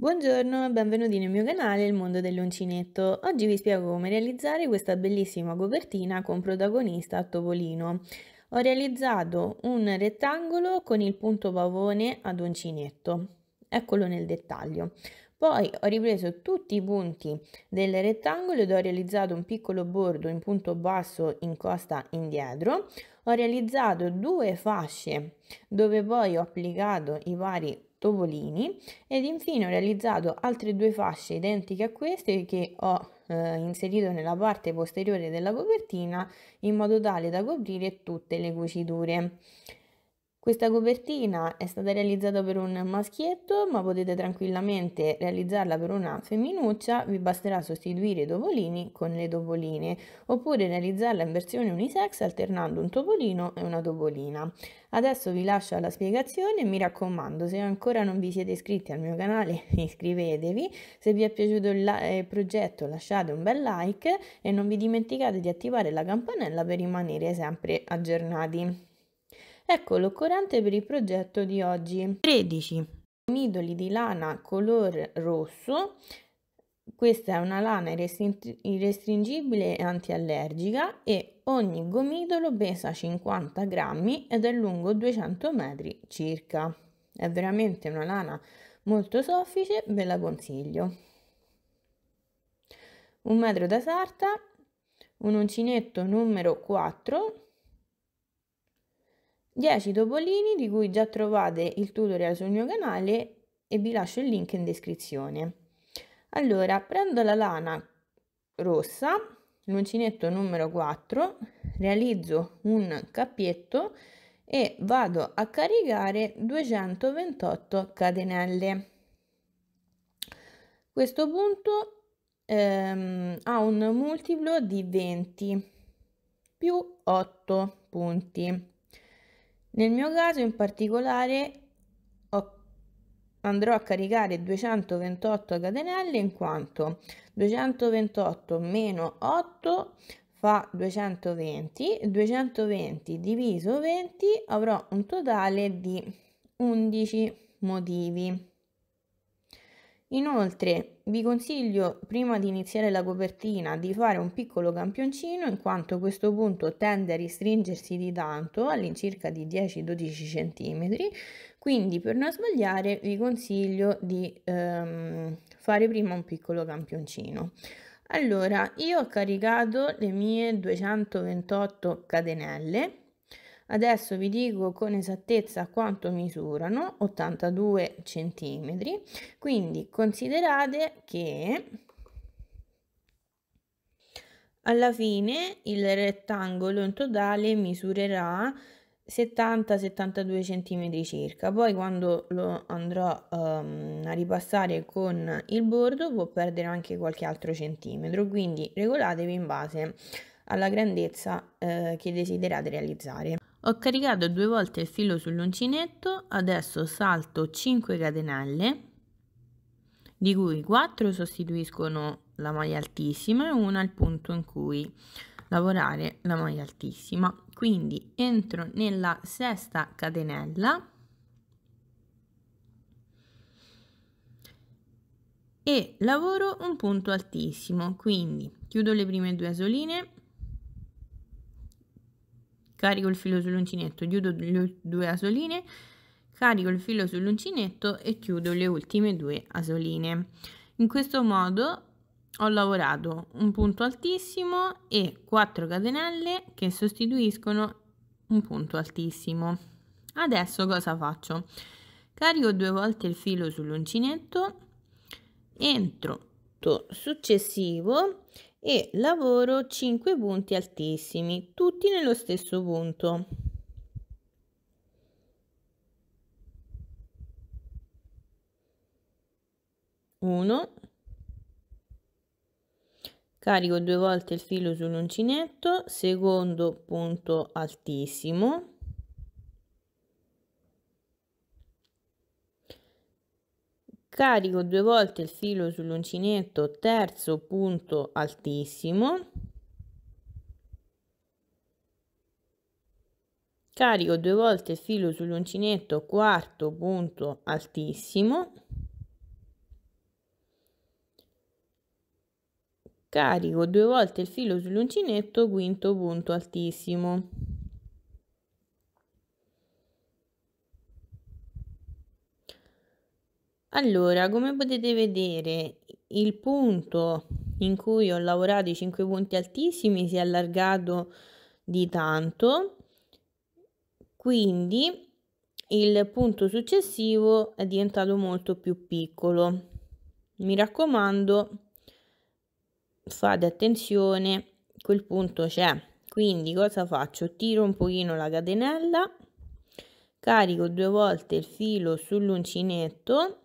Buongiorno, benvenuti nel mio canale Il mondo dell'uncinetto. Oggi vi spiego come realizzare questa bellissima copertina con protagonista Topolino. Ho realizzato un rettangolo con il punto pavone ad uncinetto. Eccolo nel dettaglio. Poi ho ripreso tutti i punti del rettangolo ed ho realizzato un piccolo bordo in punto basso in costa indietro. Ho realizzato due fasce dove poi ho applicato i vari topolini ed infine ho realizzato altre due fasce identiche a queste che ho inserito nella parte posteriore della copertina in modo tale da coprire tutte le cuciture. Questa copertina è stata realizzata per un maschietto, ma potete tranquillamente realizzarla per una femminuccia, vi basterà sostituire i topolini con le topoline, oppure realizzarla in versione unisex alternando un topolino e una topolina. Adesso vi lascio alla spiegazione e mi raccomando, se ancora non vi siete iscritti al mio canale iscrivetevi, se vi è piaciuto il progetto lasciate un bel like e non vi dimenticate di attivare la campanella per rimanere sempre aggiornati. Ecco l'occorrente per il progetto di oggi. 13 gomidoli di lana color rosso. Questa è una lana irrestringibile e antiallergica e ogni gomitolo pesa 50 grammi ed è lungo 200 metri circa. È veramente una lana molto soffice, ve la consiglio. Un metro da sarta, un uncinetto numero 4, 10 topolini di cui già trovate il tutorial sul mio canale e vi lascio il link in descrizione. Allora, prendo la lana rossa, l'uncinetto numero 4, realizzo un cappietto e vado a caricare 228 catenelle. Questo punto ha un multiplo di 20 più 8 punti. Nel mio caso in particolare andrò a caricare 228 catenelle in quanto 228 meno 8 fa 220, 220 diviso 20 avrò un totale di 11 motivi. Inoltre vi consiglio prima di iniziare la copertina di fare un piccolo campioncino in quanto questo punto tende a restringersi di tanto all'incirca di 10-12 cm, quindi per non sbagliare vi consiglio di fare prima un piccolo campioncino. Allora, io ho caricato le mie 228 catenelle. Adesso vi dico con esattezza quanto misurano, 82 centimetri, quindi considerate che alla fine il rettangolo in totale misurerà 70-72 centimetri circa, poi quando lo andrò a ripassare con il bordo può perdere anche qualche altro centimetro, quindi regolatevi in base alla grandezza che desiderate realizzare. Ho caricato 2 volte il filo sull'uncinetto, adesso salto 5 catenelle, di cui 4 sostituiscono la maglia altissima e una il punto in cui lavorare la maglia altissima. Quindi entro nella sesta catenella e lavoro un punto altissimo, quindi chiudo le prime 2 asoline, carico il filo sull'uncinetto, chiudo le 2 asoline, carico il filo sull'uncinetto e chiudo le ultime 2 asoline. In questo modo ho lavorato un punto altissimo e 4 catenelle che sostituiscono un punto altissimo. Adesso cosa faccio? Carico 2 volte il filo sull'uncinetto, entro successivo e lavoro 5 punti altissimi, tutti nello stesso punto. Uno, carico 2 volte il filo sull'uncinetto, secondo punto altissimo, carico 2 volte il filo sull'uncinetto, terzo punto altissimo, carico 2 volte il filo sull'uncinetto, quarto punto altissimo, carico 2 volte il filo sull'uncinetto, quinto punto altissimo. Allora, come potete vedere, il punto in cui ho lavorato i 5 punti altissimi si è allargato di tanto, quindi il punto successivo è diventato molto più piccolo. Mi raccomando, fate attenzione, quel punto c'è. Quindi cosa faccio? Tiro un pochino la catenella, carico 2 volte il filo sull'uncinetto,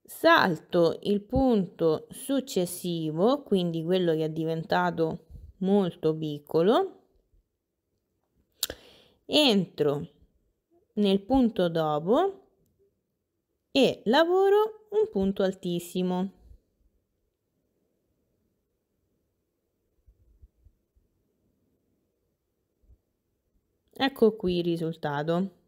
salto il punto successivo, quindi quello che è diventato molto piccolo, entro nel punto dopo e lavoro un punto altissimo. Ecco qui il risultato.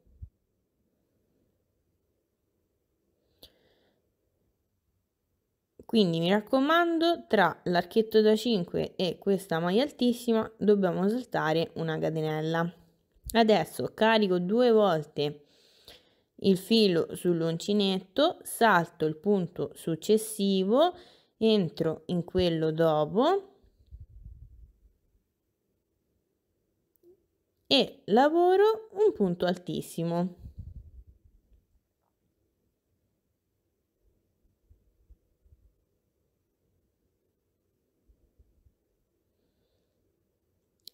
Quindi mi raccomando, tra l'archetto da 5 e questa maglia altissima dobbiamo saltare una catenella. Adesso carico 2 volte il filo sull'uncinetto, salto il punto successivo, entro in quello dopo e lavoro un punto altissimo.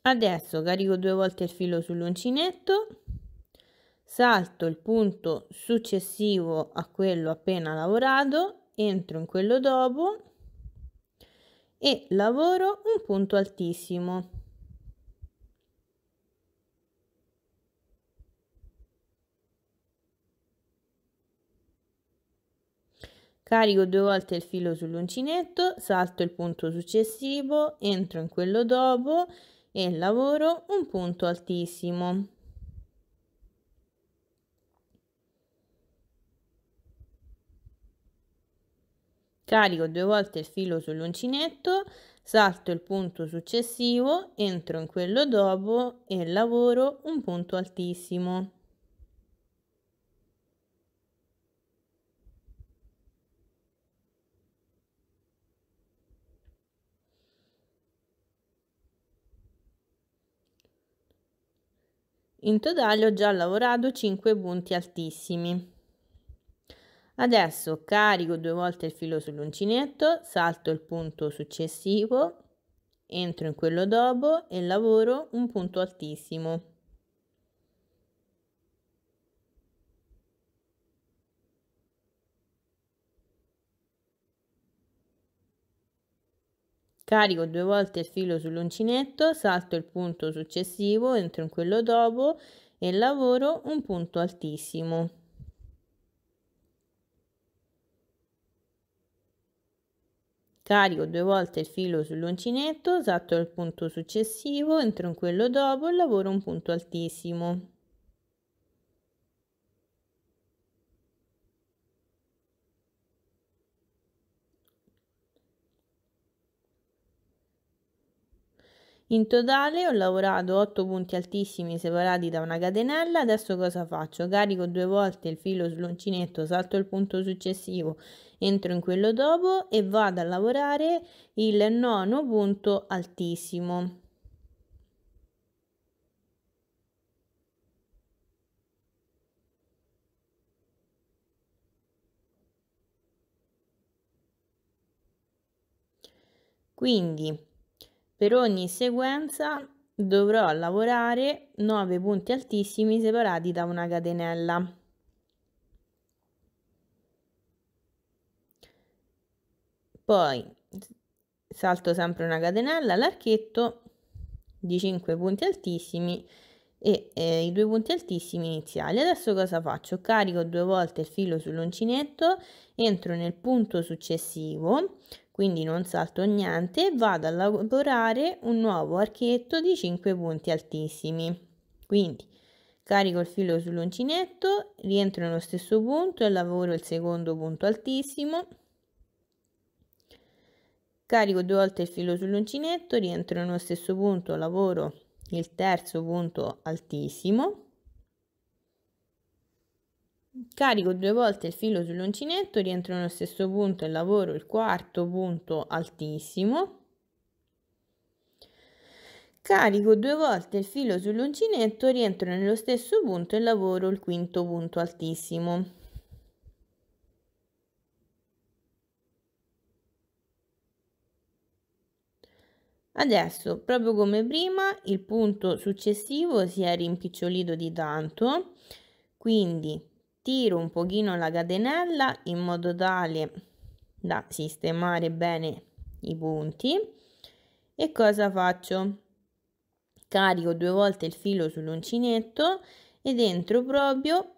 Adesso carico 2 volte il filo sull'uncinetto, salto il punto successivo a quello appena lavorato, entro in quello dopo e lavoro un punto altissimo. Carico 2 volte il filo sull'uncinetto, salto il punto successivo, entro in quello dopo e lavoro un punto altissimo. Carico 2 volte il filo sull'uncinetto, salto il punto successivo, entro in quello dopo e lavoro un punto altissimo. In totale ho già lavorato 5 punti altissimi. Adesso carico 2 volte il filo sull'uncinetto, salto il punto successivo, entro in quello dopo e lavoro un punto altissimo. Carico 2 volte il filo sull'uncinetto, salto il punto successivo, entro in quello dopo e lavoro un punto altissimo. Carico 2 volte il filo sull'uncinetto, salto il punto successivo, entro in quello dopo e lavoro un punto altissimo. In totale ho lavorato 8 punti altissimi separati da una catenella. Adesso cosa faccio? Carico 2 volte il filo sull'uncinetto, salto il punto successivo, entro in quello dopo e vado a lavorare il nono punto altissimo. Quindi per ogni sequenza dovrò lavorare 9 punti altissimi separati da una catenella. Poi salto sempre una catenella all'archetto di 5 punti altissimi e i 2 punti altissimi iniziali. Adesso cosa faccio? Carico 2 volte il filo sull'uncinetto, entro nel punto successivo, quindi non salto niente, e vado a lavorare un nuovo archetto di 5 punti altissimi. Quindi carico il filo sull'uncinetto, rientro nello stesso punto e lavoro il secondo punto altissimo. carico 2 volte il filo sull'uncinetto, rientro nello stesso punto, lavoro il terzo punto altissimo, carico 2 volte il filo sull'uncinetto, rientro nello stesso punto e lavoro il quarto punto altissimo, carico 2 volte il filo sull'uncinetto, rientro nello stesso punto e lavoro il quinto punto altissimo. Adesso, proprio come prima, il punto successivo si è rimpicciolito di tanto, quindi tiro un pochino la catenella in modo tale da sistemare bene i punti. E cosa faccio? Carico 2 volte il filo sull'uncinetto ed entro proprio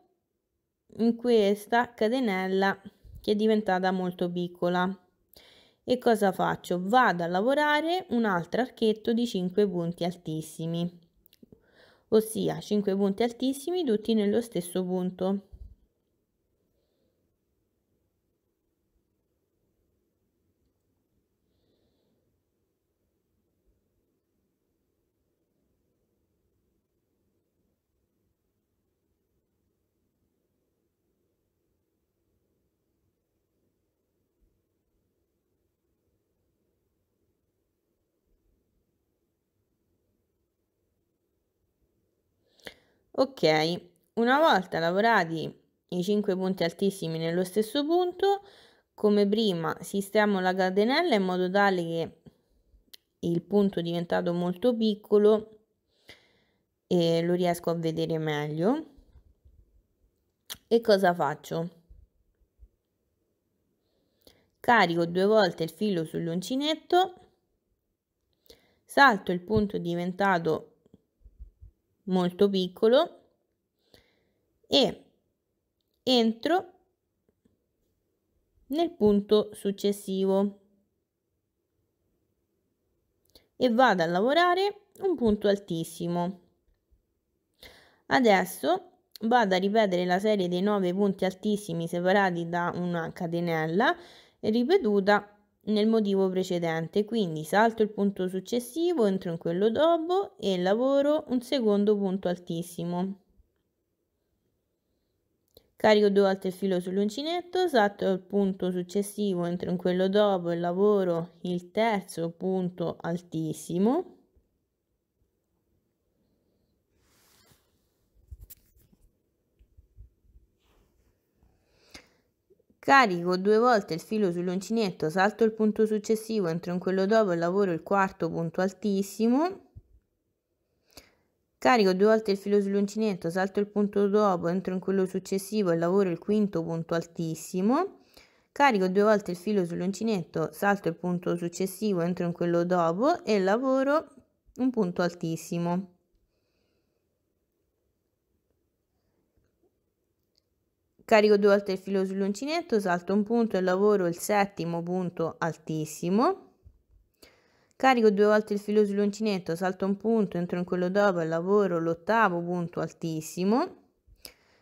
in questa catenella che è diventata molto piccola. E cosa faccio? Vado a lavorare un altro archetto di 5 punti altissimi, ossia 5 punti altissimi tutti nello stesso punto. Ok, una volta lavorati i 5 punti altissimi nello stesso punto, come prima sistemo la catenella in modo tale che il punto è diventato molto piccolo e lo riesco a vedere meglio. E cosa faccio? Carico 2 volte il filo sull'uncinetto, salto il punto diventato molto piccolo e entro nel punto successivo e vado a lavorare un punto altissimo. Adesso vado a ripetere la serie dei 9 punti altissimi separati da una catenella ripetuta nel motivo precedente, quindi salto il punto successivo, entro in quello dopo e lavoro un secondo punto altissimo. Carico 2 volte il filo sull'uncinetto, salto il punto successivo, entro in quello dopo e lavoro il terzo punto altissimo. Carico 2 volte il filo sull'uncinetto, salto il punto successivo, entro in quello dopo e lavoro il quarto punto altissimo. Carico 2 volte il filo sull'uncinetto, salto il punto dopo, entro in quello successivo e lavoro il quinto punto altissimo. Carico 2 volte il filo sull'uncinetto, salto il punto successivo, entro in quello dopo e lavoro un punto altissimo. Carico 2 volte il filo sull'uncinetto, salto un punto e lavoro il settimo punto altissimo. Carico 2 volte il filo sull'uncinetto, salto un punto, entro in quello dopo e lavoro l'ottavo punto altissimo.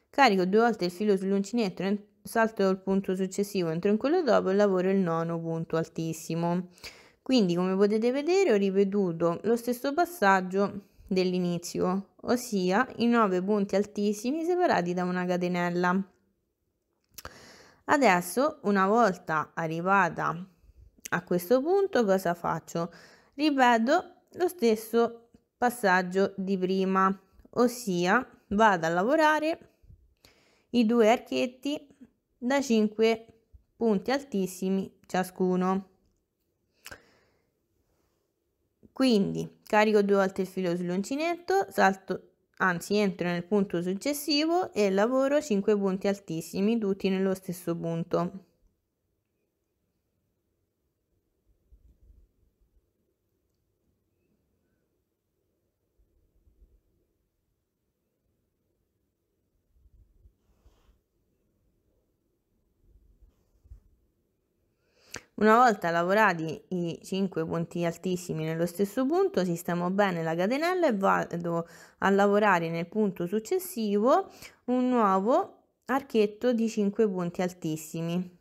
Carico 2 volte il filo sull'uncinetto, salto il punto successivo, entro in quello dopo e lavoro il nono punto altissimo. Quindi, come potete vedere, ho ripetuto lo stesso passaggio dell'inizio, ossia i 9 punti altissimi separati da una catenella. Adesso, una volta arrivata a questo punto, cosa faccio? Ripeto lo stesso passaggio di prima, ossia vado a lavorare i 2 archetti da 5 punti altissimi ciascuno. Quindi carico 2 volte il filo sull'uncinetto, entro nel punto successivo e lavoro 5 punti altissimi tutti nello stesso punto. Una volta lavorati i 5 punti altissimi nello stesso punto, sistemo bene la catenella e vado a lavorare nel punto successivo un nuovo archetto di 5 punti altissimi.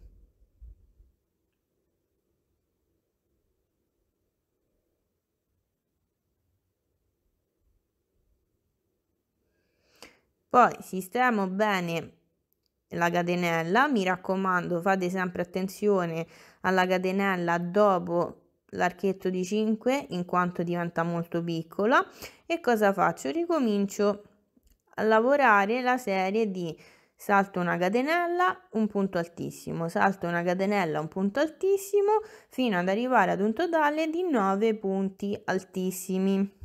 Poi sistemo bene la catenella, mi raccomando fate sempre attenzione alla catenella dopo l'archetto di 5 in quanto diventa molto piccola. E cosa faccio? Ricomincio a lavorare la serie di salto una catenella, un punto altissimo, salto una catenella, un punto altissimo, fino ad arrivare ad un totale di 9 punti altissimi.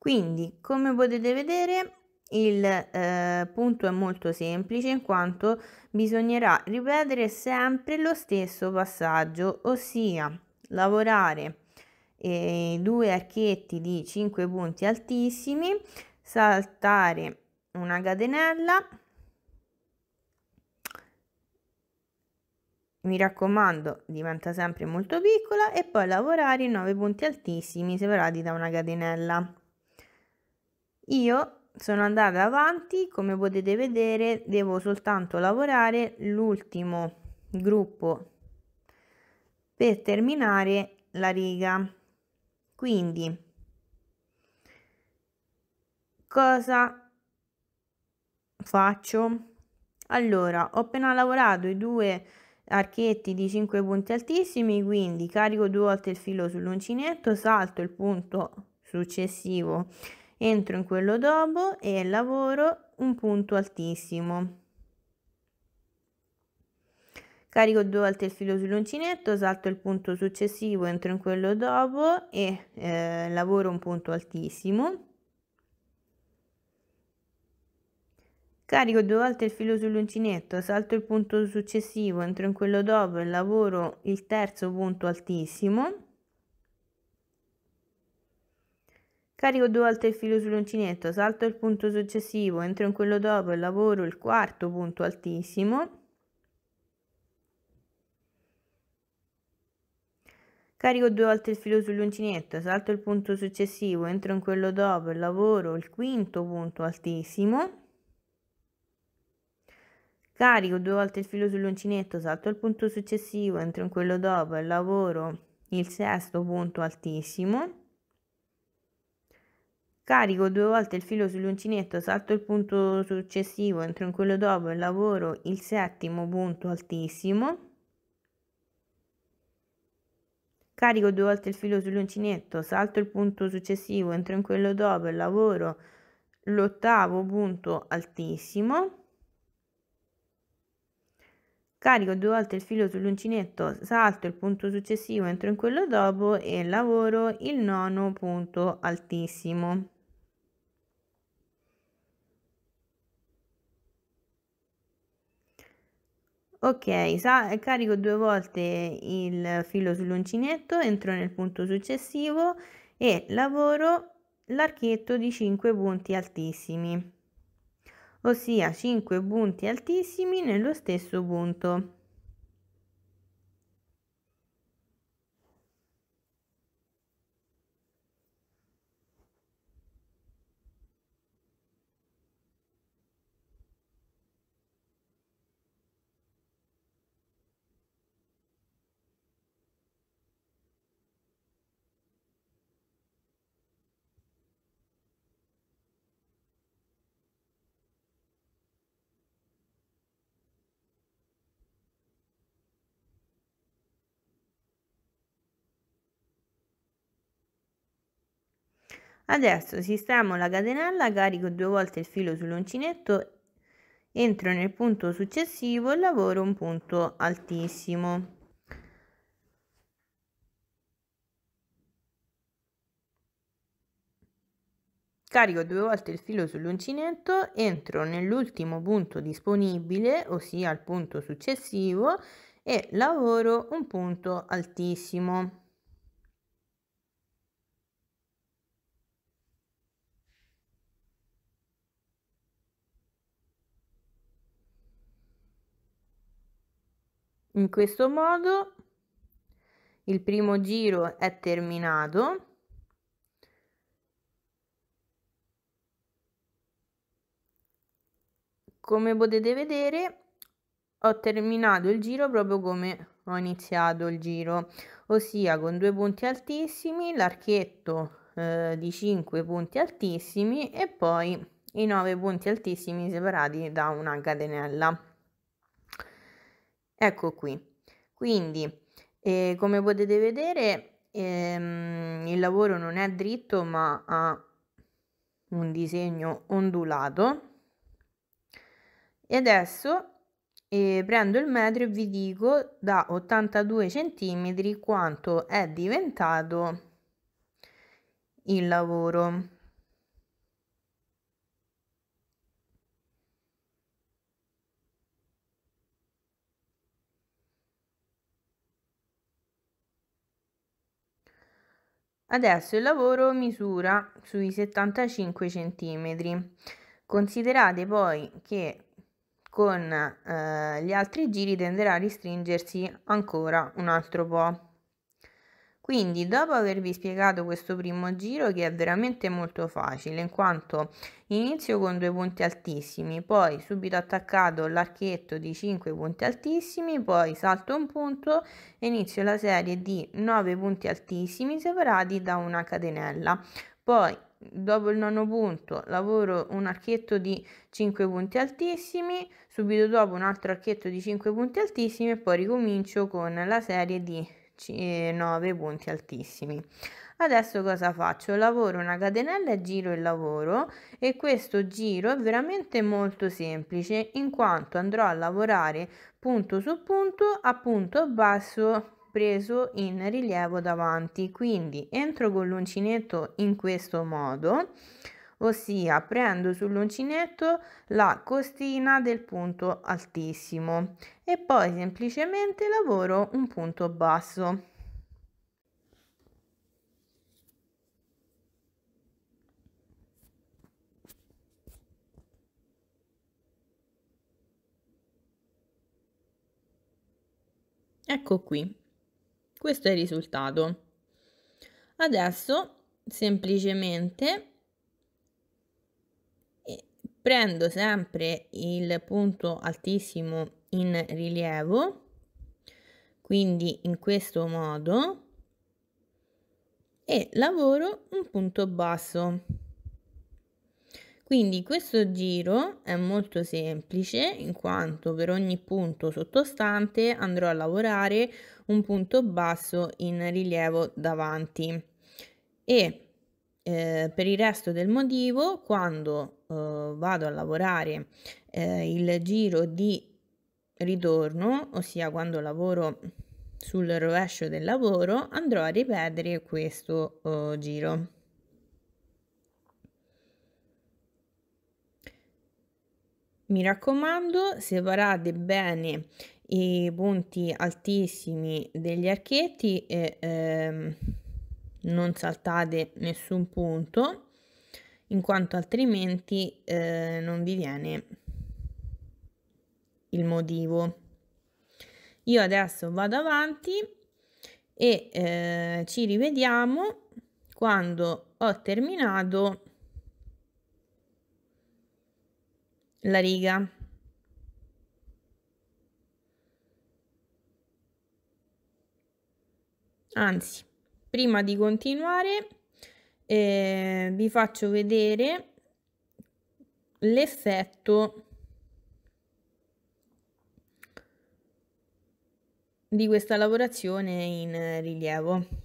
Quindi, come potete vedere, il punto è molto semplice in quanto bisognerà ripetere sempre lo stesso passaggio, ossia lavorare 2 archetti di 5 punti altissimi, saltare una catenella, mi raccomando diventa sempre molto piccola, e poi lavorare 9 punti altissimi separati da una catenella. Io sono andata avanti, come potete vedere devo soltanto lavorare l'ultimo gruppo per terminare la riga. Quindi cosa faccio? Allora, ho appena lavorato i 2 archetti di 5 punti altissimi, quindi carico 2 volte il filo sull'uncinetto, salto il punto successivo, entro in quello dopo e lavoro un punto altissimo. Carico 2 volte il filo sull'uncinetto, salto il punto successivo, entro in quello dopo e lavoro un punto altissimo. Carico 2 volte il filo sull'uncinetto, salto il punto successivo, entro in quello dopo e lavoro il terzo punto altissimo. Carico 2 volte il filo sull'uncinetto, salto il punto successivo, entro in quello dopo e lavoro il quarto punto altissimo. Carico 2 volte il filo sull'uncinetto, salto il punto successivo, entro in quello dopo e lavoro il quinto punto altissimo. Carico 2 volte il filo sull'uncinetto, salto il punto successivo, entro in quello dopo e lavoro il sesto punto altissimo. Carico 2 volte il filo sull'uncinetto, salto il punto successivo, entro in quello dopo e lavoro il settimo punto altissimo. Carico 2 volte il filo sull'uncinetto, salto il punto successivo, entro in quello dopo e lavoro l'ottavo punto altissimo. Carico 2 volte il filo sull'uncinetto, salto il punto successivo, entro in quello dopo e lavoro il nono punto altissimo. Ok, carico 2 volte il filo sull'uncinetto, entro nel punto successivo e lavoro l'archetto di 5 punti altissimi, ossia 5 punti altissimi nello stesso punto. Adesso sistemo la catenella, carico 2 volte il filo sull'uncinetto, entro nel punto successivo e lavoro un punto altissimo. Carico 2 volte il filo sull'uncinetto, entro nell'ultimo punto disponibile, ossia il punto successivo, e lavoro un punto altissimo. In questo modo il primo giro è terminato. Come potete vedere, ho terminato il giro proprio come ho iniziato il giro, ossia con 2 punti altissimi, l'archetto di 5 punti altissimi e poi i 9 punti altissimi separati da una catenella. Ecco qui. Quindi come potete vedere il lavoro non è dritto ma ha un disegno ondulato. E adesso prendo il metro e vi dico da 82 centimetri quanto è diventato il lavoro. Adesso il lavoro misura sui 75 centimetri. Considerate poi che con gli altri giri tenderà a restringersi ancora un altro po'. Quindi dopo avervi spiegato questo primo giro, che è veramente molto facile in quanto inizio con 2 punti altissimi, poi subito attaccato l'archetto di 5 punti altissimi, poi salto un punto e inizio la serie di 9 punti altissimi separati da una catenella. Poi dopo il nono punto lavoro un archetto di 5 punti altissimi, subito dopo un altro archetto di 5 punti altissimi e poi ricomincio con la serie di 9 punti altissimi. Adesso cosa faccio? Lavoro una catenella e giro il lavoro, e questo giro è veramente molto semplice in quanto andrò a lavorare punto su punto a punto basso preso in rilievo davanti. Quindi entro con l'uncinetto in questo modo, ossia prendo sull'uncinetto la costina del punto altissimo e poi semplicemente lavoro un punto basso. Ecco qui, questo è il risultato. Adesso semplicemente prendo sempre il punto altissimo in rilievo, quindi in questo modo, e lavoro un punto basso. Quindi questo giro è molto semplice in quanto per ogni punto sottostante andrò a lavorare un punto basso in rilievo davanti, e per il resto del motivo quando vado a lavorare il giro di ritorno, ossia quando lavoro sul rovescio del lavoro, andrò a ripetere questo giro. Mi raccomando, separate bene i punti altissimi degli archetti e non saltate nessun punto, in quanto altrimenti non vi viene il motivo. Io adesso vado avanti e ci rivediamo quando ho terminato la riga. Anzi, prima di continuare vi faccio vedere l'effetto di questa lavorazione in rilievo.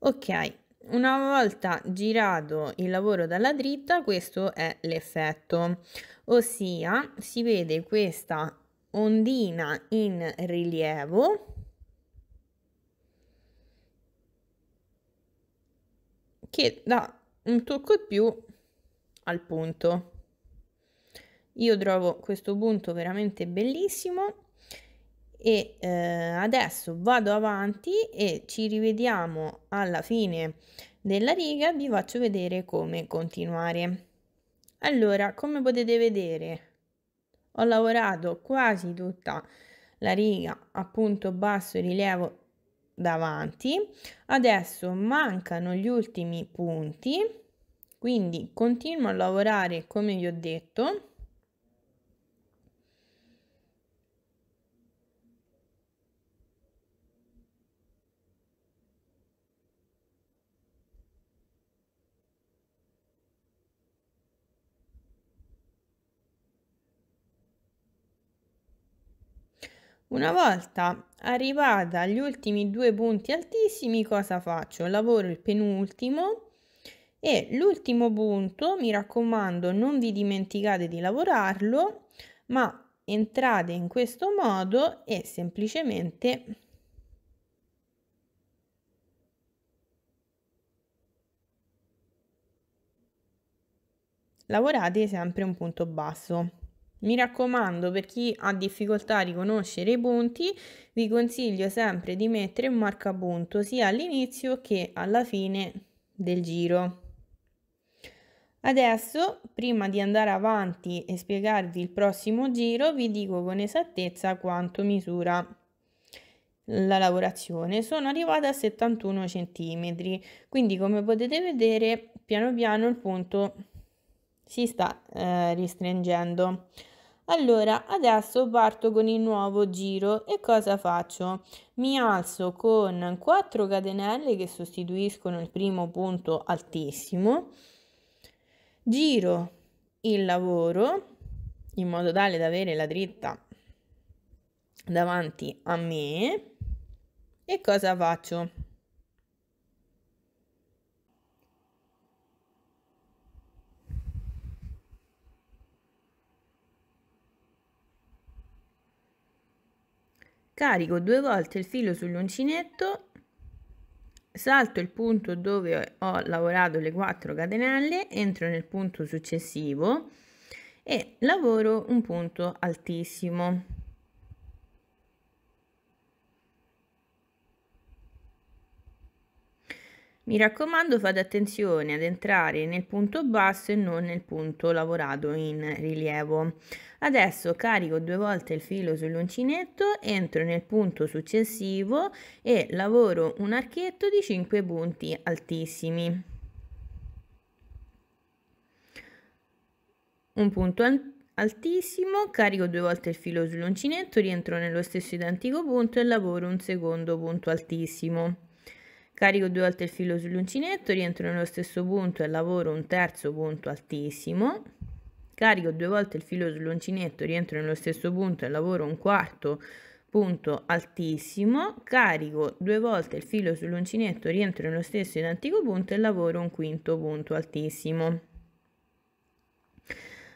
Ok, Una volta girato il lavoro dalla dritta, questo è l'effetto, ossia si vede questa ondina in rilievo che dà un tocco in più al punto. Io trovo questo punto veramente bellissimo e adesso vado avanti e ci rivediamo alla fine della riga. Vi faccio vedere come continuare. Allora, come potete vedere, ho lavorato quasi tutta la riga a punto basso e rilievo davanti. Adesso mancano gli ultimi punti, quindi continuo a lavorare come vi ho detto. Una volta arrivata agli ultimi 2 punti altissimi, cosa faccio? Lavoro il penultimo e l'ultimo punto, mi raccomando, non vi dimenticate di lavorarlo, ma entrate in questo modo e semplicemente lavorate sempre un punto basso. Mi raccomando, per chi ha difficoltà a riconoscere i punti, vi consiglio sempre di mettere un marcapunto sia all'inizio che alla fine del giro. Adesso, prima di andare avanti e spiegarvi il prossimo giro, vi dico con esattezza quanto misura la lavorazione. Sono arrivata a 71 cm, quindi come potete vedere piano piano il punto si sta ristringendo. Allora, adesso parto con il nuovo giro e cosa faccio? Mi alzo con 4 catenelle che sostituiscono il primo punto altissimo, giro il lavoro in modo tale da avere la dritta davanti a me e cosa faccio? Carico 2 volte il filo sull'uncinetto, salto il punto dove ho lavorato le 4 catenelle, entro nel punto successivo e lavoro un punto altissimo. Mi raccomando, fate attenzione ad entrare nel punto basso e non nel punto lavorato in rilievo. Adesso carico 2 volte il filo sull'uncinetto, entro nel punto successivo e lavoro un archetto di 5 punti altissimi. Un punto altissimo, carico 2 volte il filo sull'uncinetto, rientro nello stesso identico punto e lavoro un secondo punto altissimo. Carico 2 volte il filo sull'uncinetto, rientro nello stesso punto e lavoro un terzo punto altissimo. Carico 2 volte il filo sull'uncinetto, rientro nello stesso punto e lavoro un quarto punto altissimo. Carico 2 volte il filo sull'uncinetto, rientro nello stesso identico punto e lavoro un quinto punto altissimo.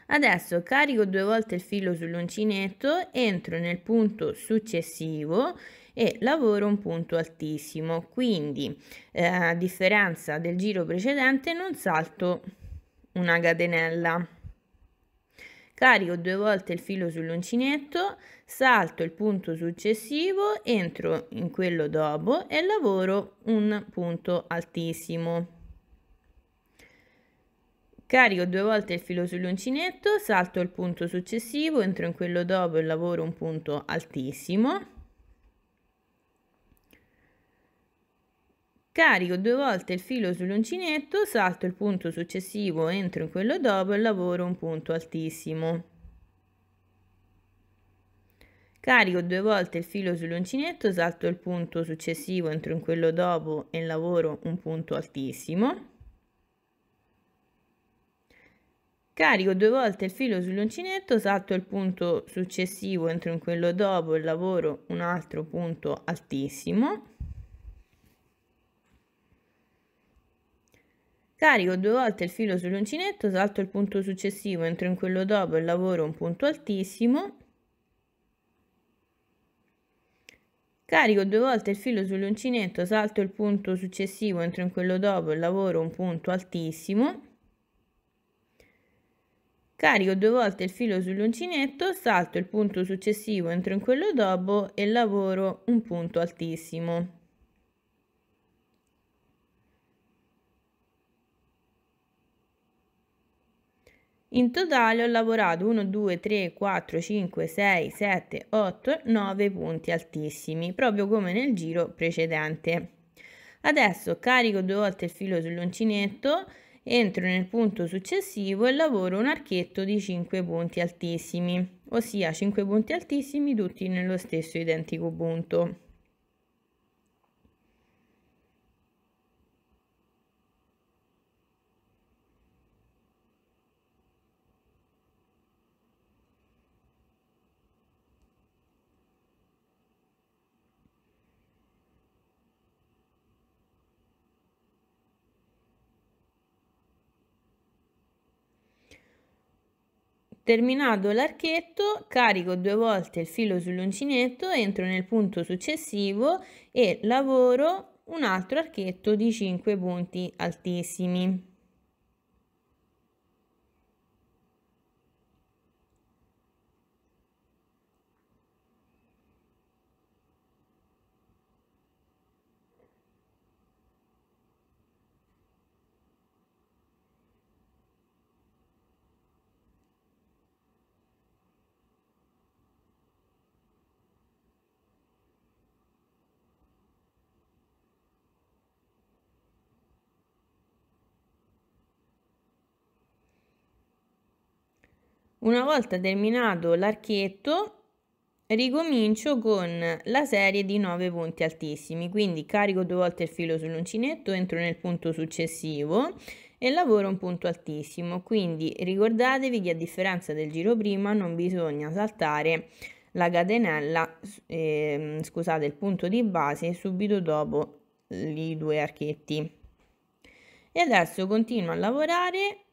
Adesso carico 2 volte il filo sull'uncinetto, entro nel punto successivo e lavoro un punto altissimo, quindi a differenza del giro precedente non salto una catenella. Carico 2 volte il filo sull'uncinetto, salto il punto successivo, entro in quello dopo e lavoro un punto altissimo. Carico 2 volte il filo sull'uncinetto, salto il punto successivo, entro in quello dopo e lavoro un punto altissimo. Carico 2 volte il filo sull'uncinetto, salto il punto successivo, entro in quello dopo e lavoro un punto altissimo. Carico 2 volte il filo sull'uncinetto, salto il punto successivo, entro in quello dopo e lavoro un punto altissimo. Carico 2 volte il filo sull'uncinetto, salto il punto successivo, entro in quello dopo e lavoro un altro punto altissimo. Carico 2 volte il filo sull'uncinetto, salto il punto successivo, entro in quello dopo e lavoro un punto altissimo. Carico 2 volte il filo sull'uncinetto, salto il punto successivo, entro in quello dopo e lavoro un punto altissimo. Carico 2 volte il filo sull'uncinetto, salto il punto successivo, entro in quello dopo e lavoro un punto altissimo. In totale ho lavorato 1, 2, 3, 4, 5, 6, 7, 8, 9 punti altissimi, proprio come nel giro precedente. Adesso carico 2 volte il filo sull'uncinetto, entro nel punto successivo e lavoro un archetto di 5 punti altissimi, ossia 5 punti altissimi tutti nello stesso identico punto. Terminato l'archetto, carico 2 volte il filo sull'uncinetto, entro nel punto successivo e lavoro un altro archetto di 5 punti altissimi. Una volta terminato l'archetto, ricomincio con la serie di 9 punti altissimi, quindi carico 2 volte il filo sull'uncinetto, entro nel punto successivo e lavoro un punto altissimo. Quindi ricordatevi che a differenza del giro prima non bisogna saltare la catenella, scusate, il punto di base subito dopo i 2 archetti. E adesso continuo a lavorare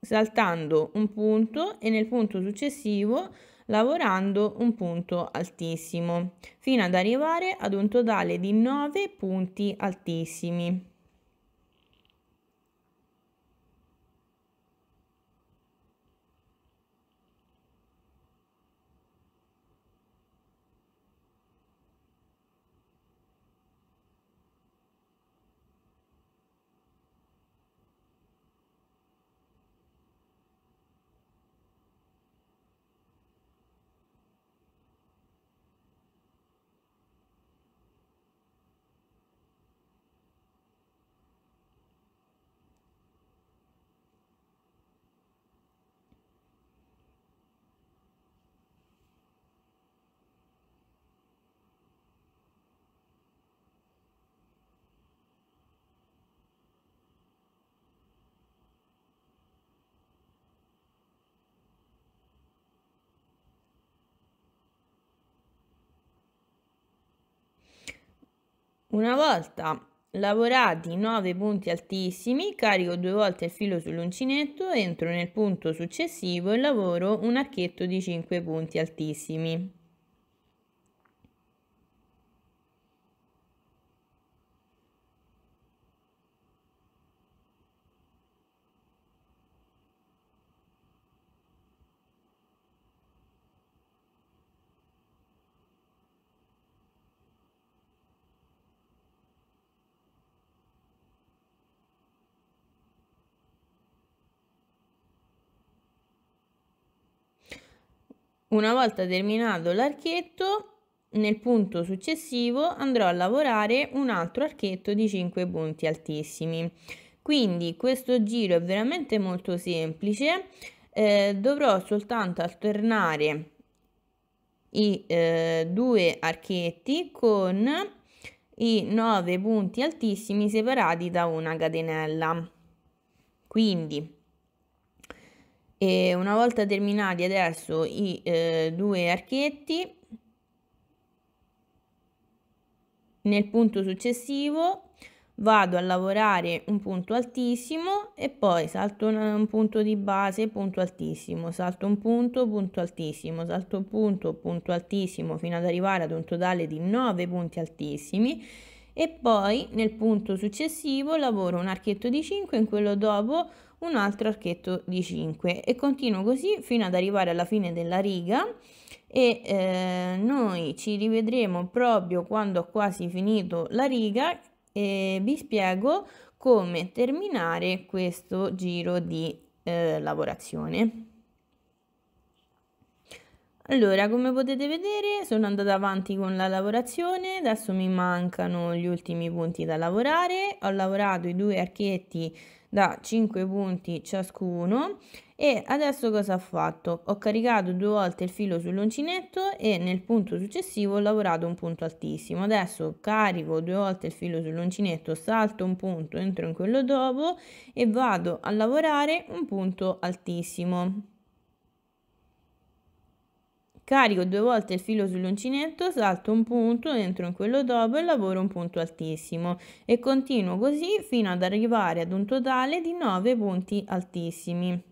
saltando un punto e nel punto successivo lavorando un punto altissimo fino ad arrivare ad un totale di 9 punti altissimi. Una volta lavorati 9 punti altissimi, carico 2 volte il filo sull'uncinetto, entro nel punto successivo e lavoro un archetto di 5 punti altissimi. Una volta terminato l'archetto, nel punto successivo andrò a lavorare un altro archetto di 5 punti altissimi. Quindi questo giro è veramente molto semplice, dovrò soltanto alternare i 2 archetti con i 9 punti altissimi separati da una catenella. Quindi una volta terminati adesso i 2 archetti, nel punto successivo vado a lavorare un punto altissimo e poi salto un punto di base, punto altissimo, salto un punto, punto altissimo, salto un punto, punto altissimo, fino ad arrivare ad un totale di 9 punti altissimi, e poi nel punto successivo lavoro un archetto di 5, in quello dopo un altro archetto di 5 e continuo così fino ad arrivare alla fine della riga. E noi ci rivedremo proprio quando ho quasi finito la riga e vi spiego come terminare questo giro di lavorazione. Allora, come potete vedere, sono andata avanti con la lavorazione, adesso mi mancano gli ultimi punti da lavorare. Ho lavorato i 2 archetti da 5 punti ciascuno e adesso cosa ho fatto? Ho caricato 2 volte il filo sull'uncinetto e nel punto successivo ho lavorato un punto altissimo. Adesso carico 2 volte il filo sull'uncinetto, salto un punto, entro in quello dopo e vado a lavorare un punto altissimo. Carico 2 volte il filo sull'uncinetto, salto un punto, entro in quello dopo e lavoro un punto altissimo e continuo così fino ad arrivare ad un totale di 9 punti altissimi.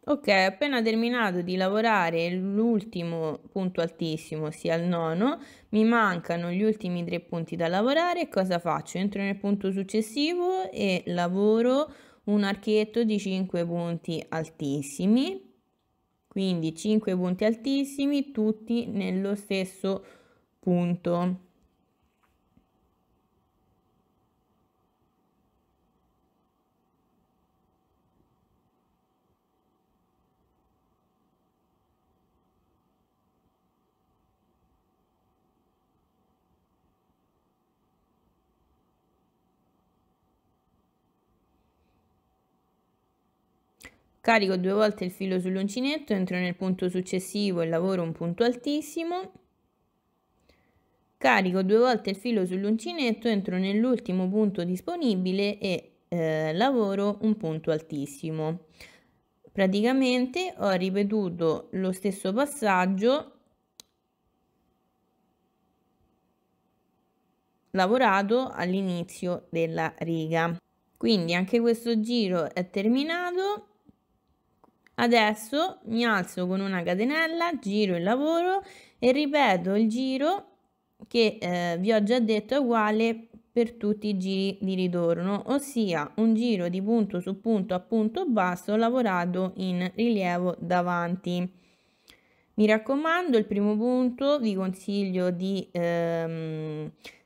Ok, ho appena terminato di lavorare l'ultimo punto altissimo, ossia il nono, mi mancano gli ultimi 3 punti da lavorare. Cosa faccio? Entro nel punto successivo e lavoro un archetto di 5 punti altissimi, quindi 5 punti altissimi tutti nello stesso punto. Carico 2 volte il filo sull'uncinetto, entro nel punto successivo e lavoro un punto altissimo. Carico 2 volte il filo sull'uncinetto, entro nell'ultimo punto disponibile e lavoro un punto altissimo. Praticamente ho ripetuto lo stesso passaggio lavorato all'inizio della riga. Quindi anche questo giro è terminato. Adesso mi alzo con una catenella, giro il lavoro e ripeto il giro che vi ho già detto è uguale per tutti i giri di ritorno, ossia un giro di punto su punto a punto basso lavorato in rilievo davanti. Mi raccomando, il primo punto vi consiglio di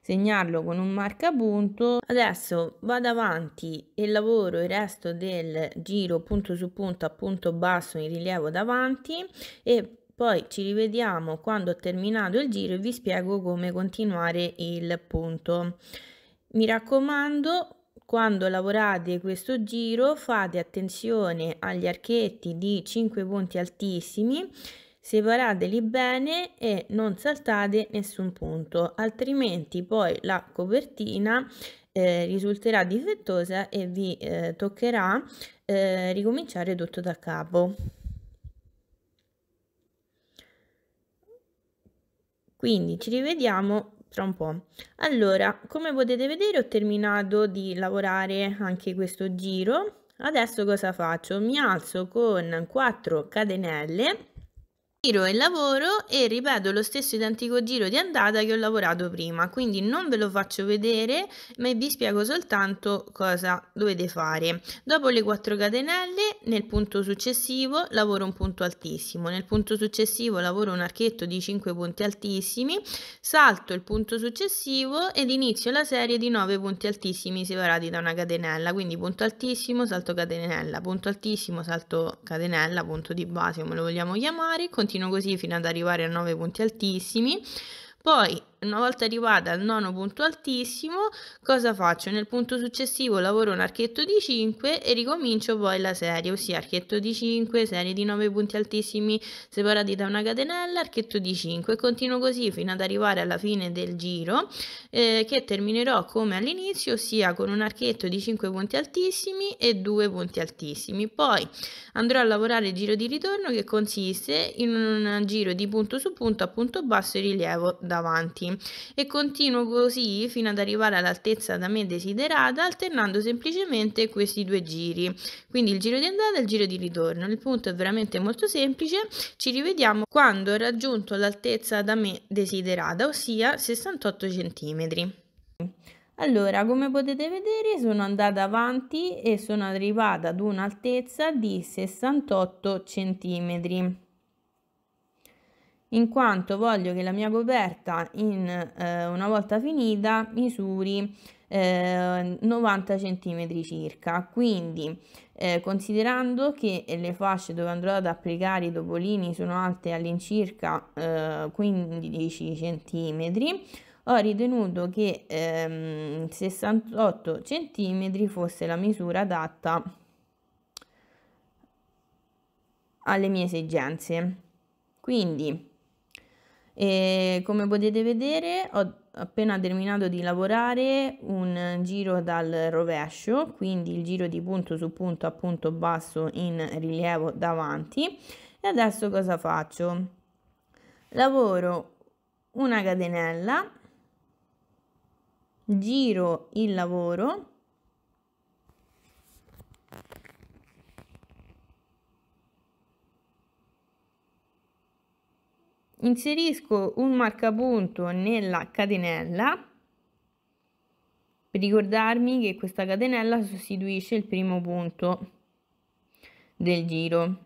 segnarlo con un marcapunto. Adesso vado avanti e lavoro il resto del giro punto su punto a punto basso in rilievo davanti e poi ci rivediamo quando ho terminato il giro e vi spiego come continuare il punto. Mi raccomando, quando lavorate questo giro fate attenzione agli archetti di 5 punti altissimi, separateli bene e non saltate nessun punto, altrimenti poi la copertina risulterà difettosa e vi toccherà ricominciare tutto da capo. Quindi ci rivediamo tra un po'. Allora, come potete vedere ho terminato di lavorare anche questo giro. Adesso cosa faccio? Mi alzo con 4 catenelle Giro e lavoro e ripeto lo stesso identico giro di andata che ho lavorato prima, quindi non ve lo faccio vedere, ma vi spiego soltanto cosa dovete fare. Dopo le 4 catenelle, nel punto successivo lavoro un punto altissimo, nel punto successivo lavoro un archetto di 5 punti altissimi, salto il punto successivo ed inizio la serie di 9 punti altissimi separati da una catenella, quindi punto altissimo, salto catenella, punto altissimo, salto catenella, punto di base come lo vogliamo chiamare, continuo così fino ad arrivare a 9 punti altissimi. Poi, una volta arrivata al nono punto altissimo, cosa faccio? Nel punto successivo lavoro un archetto di 5 e ricomincio poi la serie, ossia archetto di 5, serie di 9 punti altissimi separati da una catenella, archetto di 5 e continuo così fino ad arrivare alla fine del giro che terminerò come all'inizio, ossia con un archetto di 5 punti altissimi e 2 punti altissimi. Poi andrò a lavorare il giro di ritorno che consiste in un giro di punto su punto a punto basso e rilievo davanti e continuo così fino ad arrivare all'altezza da me desiderata alternando semplicemente questi due giri, quindi il giro di andata e il giro di ritorno. Il punto è veramente molto semplice, ci rivediamo quando ho raggiunto l'altezza da me desiderata, ossia 68 cm. Allora, come potete vedere sono andata avanti e sono arrivata ad un'altezza di 68 cm. In quanto voglio che la mia coperta una volta finita misuri 90 cm circa, quindi considerando che le fasce dove andrò ad applicare i topolini sono alte all'incirca 15 cm, ho ritenuto che 68 cm fosse la misura adatta alle mie esigenze. Quindi come potete vedere ho appena terminato di lavorare un giro dal rovescio, quindi il giro di punto su punto a punto basso in rilievo davanti, e adesso cosa faccio? Lavoro una catenella, giro il lavoro, inserisco un marcapunto nella catenella per ricordarmi che questa catenella sostituisce il primo punto del giro.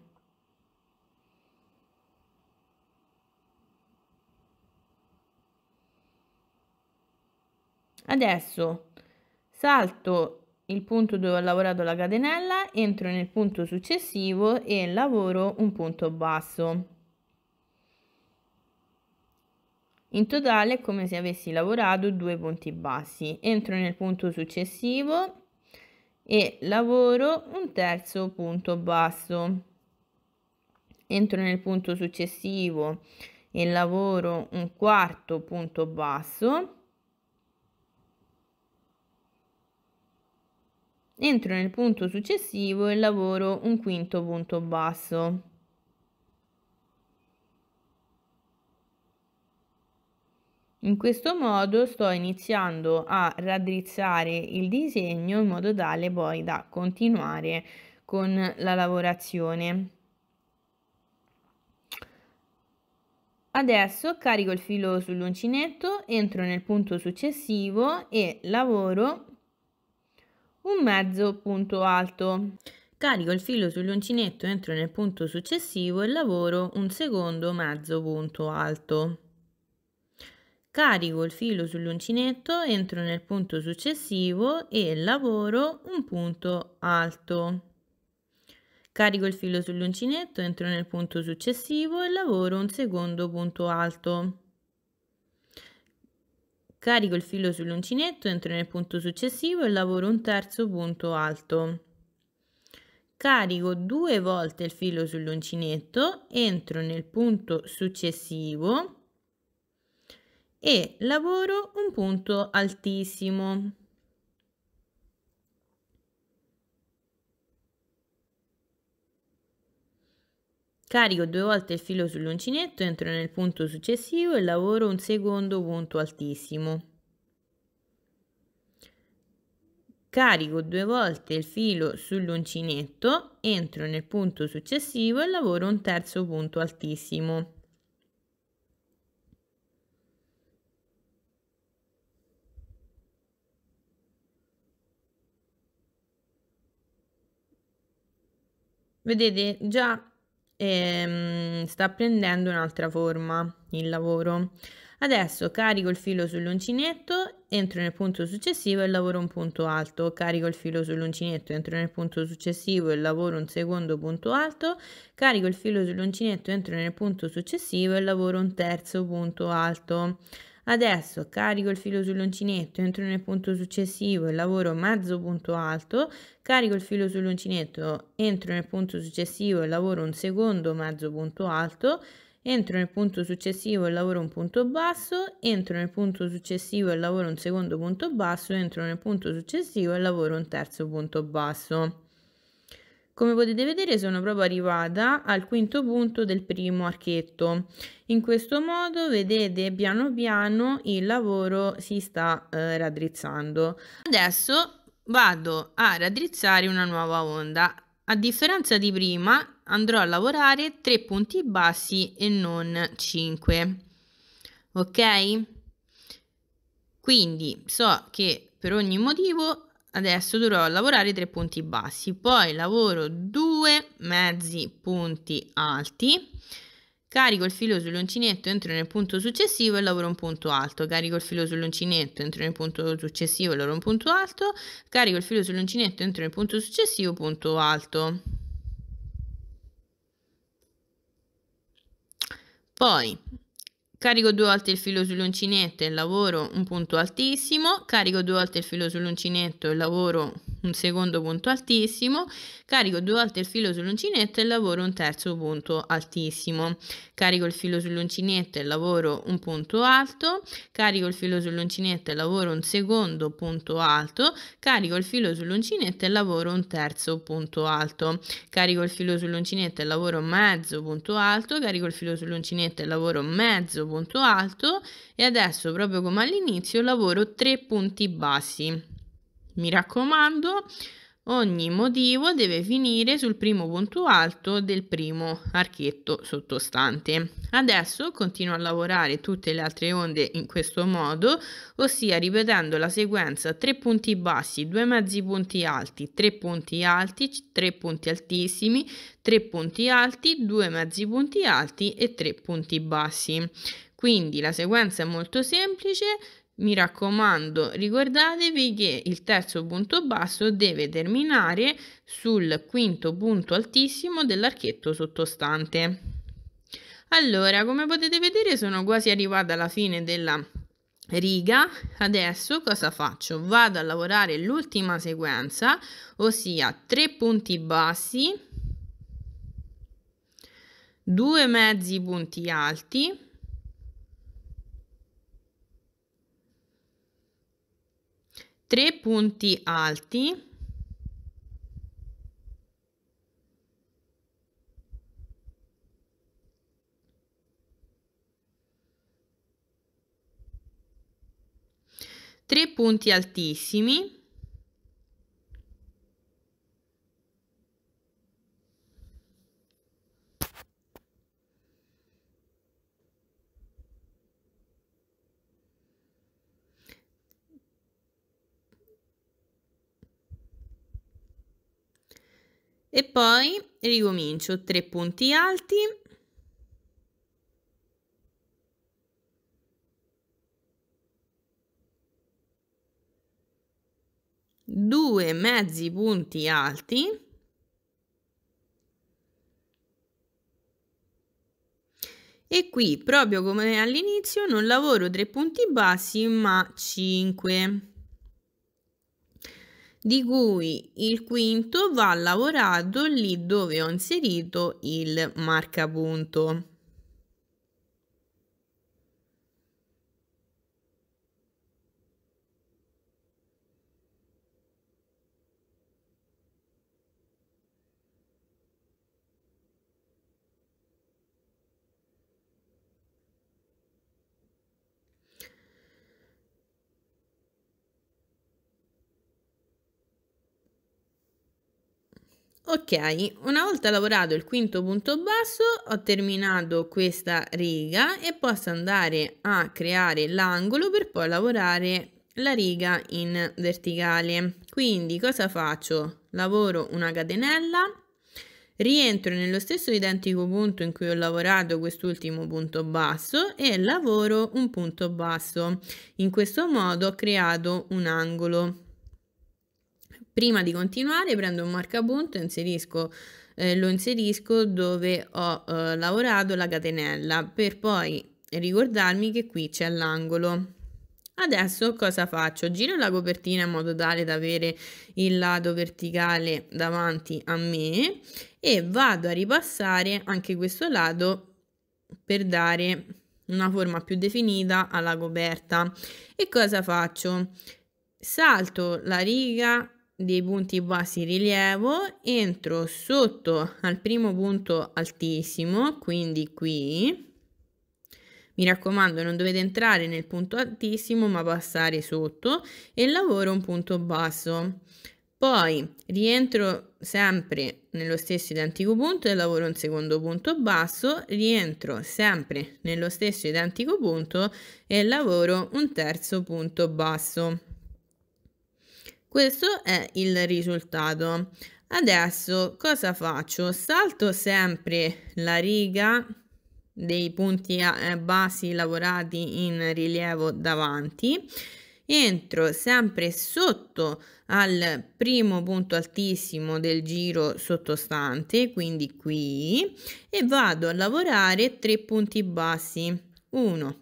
Adesso salto il punto dove ho lavorato la catenella, entro nel punto successivo e lavoro un punto basso. In totale è come se avessi lavorato 2 punti bassi. Entro nel punto successivo e lavoro un terzo punto basso. Entro nel punto successivo e lavoro un quarto punto basso. Entro nel punto successivo e lavoro un quinto punto basso. In questo modo sto iniziando a raddrizzare il disegno in modo tale poi da continuare con la lavorazione. Adesso carico il filo sull'uncinetto, entro nel punto successivo e lavoro un mezzo punto alto. Carico il filo sull'uncinetto, entro nel punto successivo e lavoro un secondo mezzo punto alto. Carico il filo sull'uncinetto, entro nel punto successivo e lavoro un punto alto. Carico il filo sull'uncinetto, entro nel punto successivo e lavoro un secondo punto alto. Carico il filo sull'uncinetto, entro nel punto successivo e lavoro un terzo punto alto. Carico 2 volte il filo sull'uncinetto, entro nel punto successivo e lavoro un punto altissimo. Carico 2 volte il filo sull'uncinetto, entro nel punto successivo e lavoro un secondo punto altissimo. carico 2 volte il filo sull'uncinetto, entro nel punto successivo e lavoro un terzo punto altissimo. Vedete già sta prendendo un'altra forma il lavoro. Adesso carico il filo sull'uncinetto, entro nel punto successivo e lavoro un punto alto. Carico il filo sull'uncinetto, entro nel punto successivo e lavoro un secondo punto alto. Carico il filo sull'uncinetto, entro nel punto successivo e lavoro un terzo punto alto. Adesso carico il filo sull'uncinetto, entro nel punto successivo e lavoro mezzo punto alto. Carico il filo sull'uncinetto, entro nel punto successivo e lavoro un secondo mezzo punto alto. Entro nel punto successivo e lavoro un punto basso, entro nel punto successivo e lavoro un secondo punto basso, entro nel punto successivo e lavoro un terzo punto basso. Come potete vedere sono proprio arrivata al quinto punto del primo archetto. In questo modo vedete piano piano il lavoro si sta raddrizzando. Adesso vado a raddrizzare una nuova onda. A differenza di prima andrò a lavorare 3 punti bassi e non 5. Ok? Quindi so che per ogni motivo adesso dovrò lavorare 3 punti bassi, poi lavoro 2 mezzi punti alti, carico il filo sull'uncinetto, entro nel punto successivo e lavoro un punto alto, carico il filo sull'uncinetto, entro nel punto successivo e lavoro un punto alto, carico il filo sull'uncinetto, entro nel punto successivo, punto alto. Poi carico 2 volte il filo sull'uncinetto e lavoro un punto altissimo, carico 2 volte il filo sull'uncinetto e lavoro un secondo punto altissimo, carico 2 volte il filo sull'uncinetto e lavoro un terzo punto altissimo, carico il filo sull'uncinetto e lavoro un punto alto, carico il filo sull'uncinetto e lavoro un secondo punto alto, carico il filo sull'uncinetto e lavoro un terzo punto alto, carico il filo sull'uncinetto e lavoro mezzo punto alto, carico il filo sull'uncinetto e lavoro mezzo punto alto e adesso proprio come all'inizio lavoro 3 punti bassi. Mi raccomando, ogni motivo deve finire sul primo punto alto del primo archetto sottostante. Adesso continuo a lavorare tutte le altre onde in questo modo, ossia ripetendo la sequenza 3 punti bassi, 2 mezzi punti alti, 3 punti alti, 3 punti altissimi, 3 punti alti, 2 mezzi punti alti e 3 punti bassi. Quindi la sequenza è molto semplice. Mi raccomando, ricordatevi che il terzo punto basso deve terminare sul quinto punto altissimo dell'archetto sottostante. Allora, come potete vedere sono quasi arrivata alla fine della riga. Adesso cosa faccio? Vado a lavorare l'ultima sequenza, ossia 3 punti bassi, 2 mezzi punti alti, 3 punti alti, 3 punti altissimi, e poi ricomincio 3 punti alti, 2 mezzi punti alti e qui proprio come all'inizio non lavoro 3 punti bassi ma 5, di cui il quinto va lavorato lì dove ho inserito il marcapunto. Ok, una volta lavorato il quinto punto basso ho terminato questa riga e posso andare a creare l'angolo per poi lavorare la riga in verticale. Quindi cosa faccio? Lavoro una catenella, rientro nello stesso identico punto in cui ho lavorato quest'ultimo punto basso e lavoro un punto basso. In questo modo ho creato un angolo. Prima di continuare prendo un marcapunto e lo inserisco dove ho lavorato la catenella per poi ricordarmi che qui c'è l'angolo. Adesso cosa faccio? Giro la copertina in modo tale da avere il lato verticale davanti a me e vado a ripassare anche questo lato per dare una forma più definita alla coperta. E cosa faccio? Salto la riga dei punti bassi rilievo, entro sotto al primo punto altissimo, quindi qui. Mi raccomando, non dovete entrare nel punto altissimo, ma passare sotto e lavoro un punto basso. Poi rientro sempre nello stesso identico punto e lavoro un secondo punto basso, rientro sempre nello stesso identico punto e lavoro un terzo punto basso. Questo è il risultato. Adesso cosa faccio? Salto sempre la riga dei punti bassi lavorati in rilievo davanti, entro sempre sotto al primo punto altissimo del giro sottostante, quindi qui, e vado a lavorare 3 punti bassi. 1,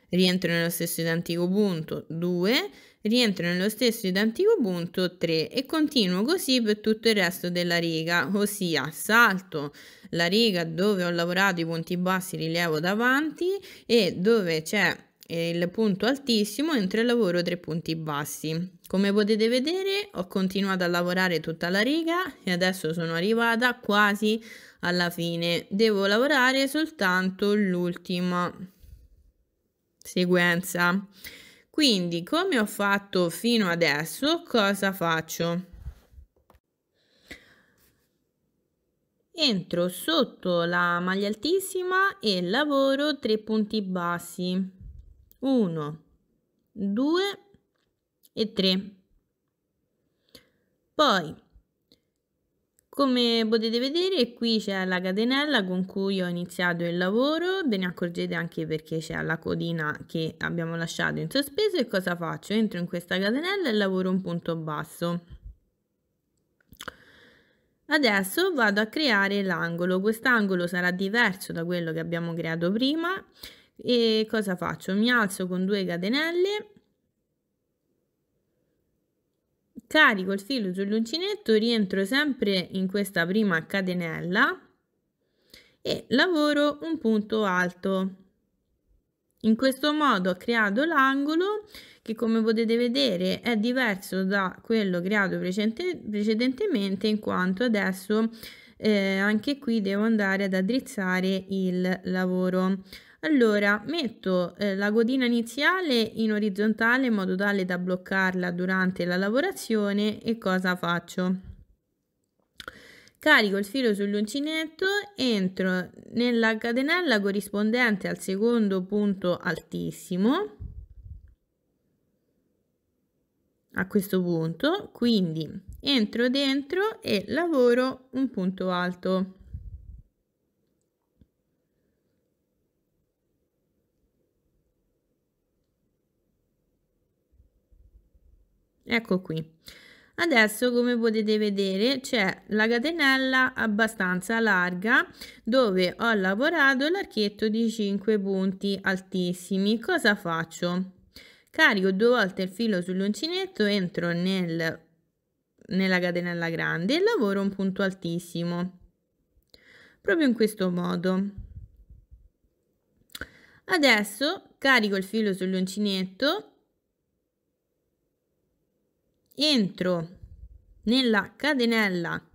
rientro nello stesso identico punto, 2, rientro nello stesso identico punto, 3, e continuo così per tutto il resto della riga, ossia salto la riga dove ho lavorato i punti bassi rilievo davanti e dove c'è il punto altissimo entro e lavoro 3 punti bassi. Come potete vedere ho continuato a lavorare tutta la riga e adesso sono arrivata quasi alla fine. Devo lavorare soltanto l'ultima sequenza. Quindi, come ho fatto fino adesso, cosa faccio? Entro sotto la maglia altissima e lavoro 3 punti bassi. 1, 2 e 3. Poi, come potete vedere, qui c'è la catenella con cui ho iniziato il lavoro, ve ne accorgete anche perché c'è la codina che abbiamo lasciato in sospeso. E cosa faccio? Entro in questa catenella e lavoro un punto basso. Adesso vado a creare l'angolo. Quest'angolo sarà diverso da quello che abbiamo creato prima. E cosa faccio? Mi alzo con 2 catenelle, carico il filo sull'uncinetto, rientro sempre in questa prima catenella e lavoro un punto alto. In questo modo ho creato l'angolo che, come potete vedere, è diverso da quello creato precedentemente, in quanto adesso anche qui devo andare ad addrizzare il lavoro. Allora metto la codina iniziale in orizzontale in modo tale da bloccarla durante la lavorazione. E cosa faccio? Carico il filo sull'uncinetto, entro nella catenella corrispondente al secondo punto altissimo, a questo punto, quindi entro dentro e lavoro un punto alto. Ecco qui. Adesso, come potete vedere, c'è la catenella abbastanza larga dove ho lavorato l'archetto di 5 punti altissimi. Cosa faccio? Carico 2 volte il filo sull'uncinetto, entro nella catenella grande e lavoro un punto altissimo. Proprio in questo modo. Adesso carico il filo sull'uncinetto, entro nella catenella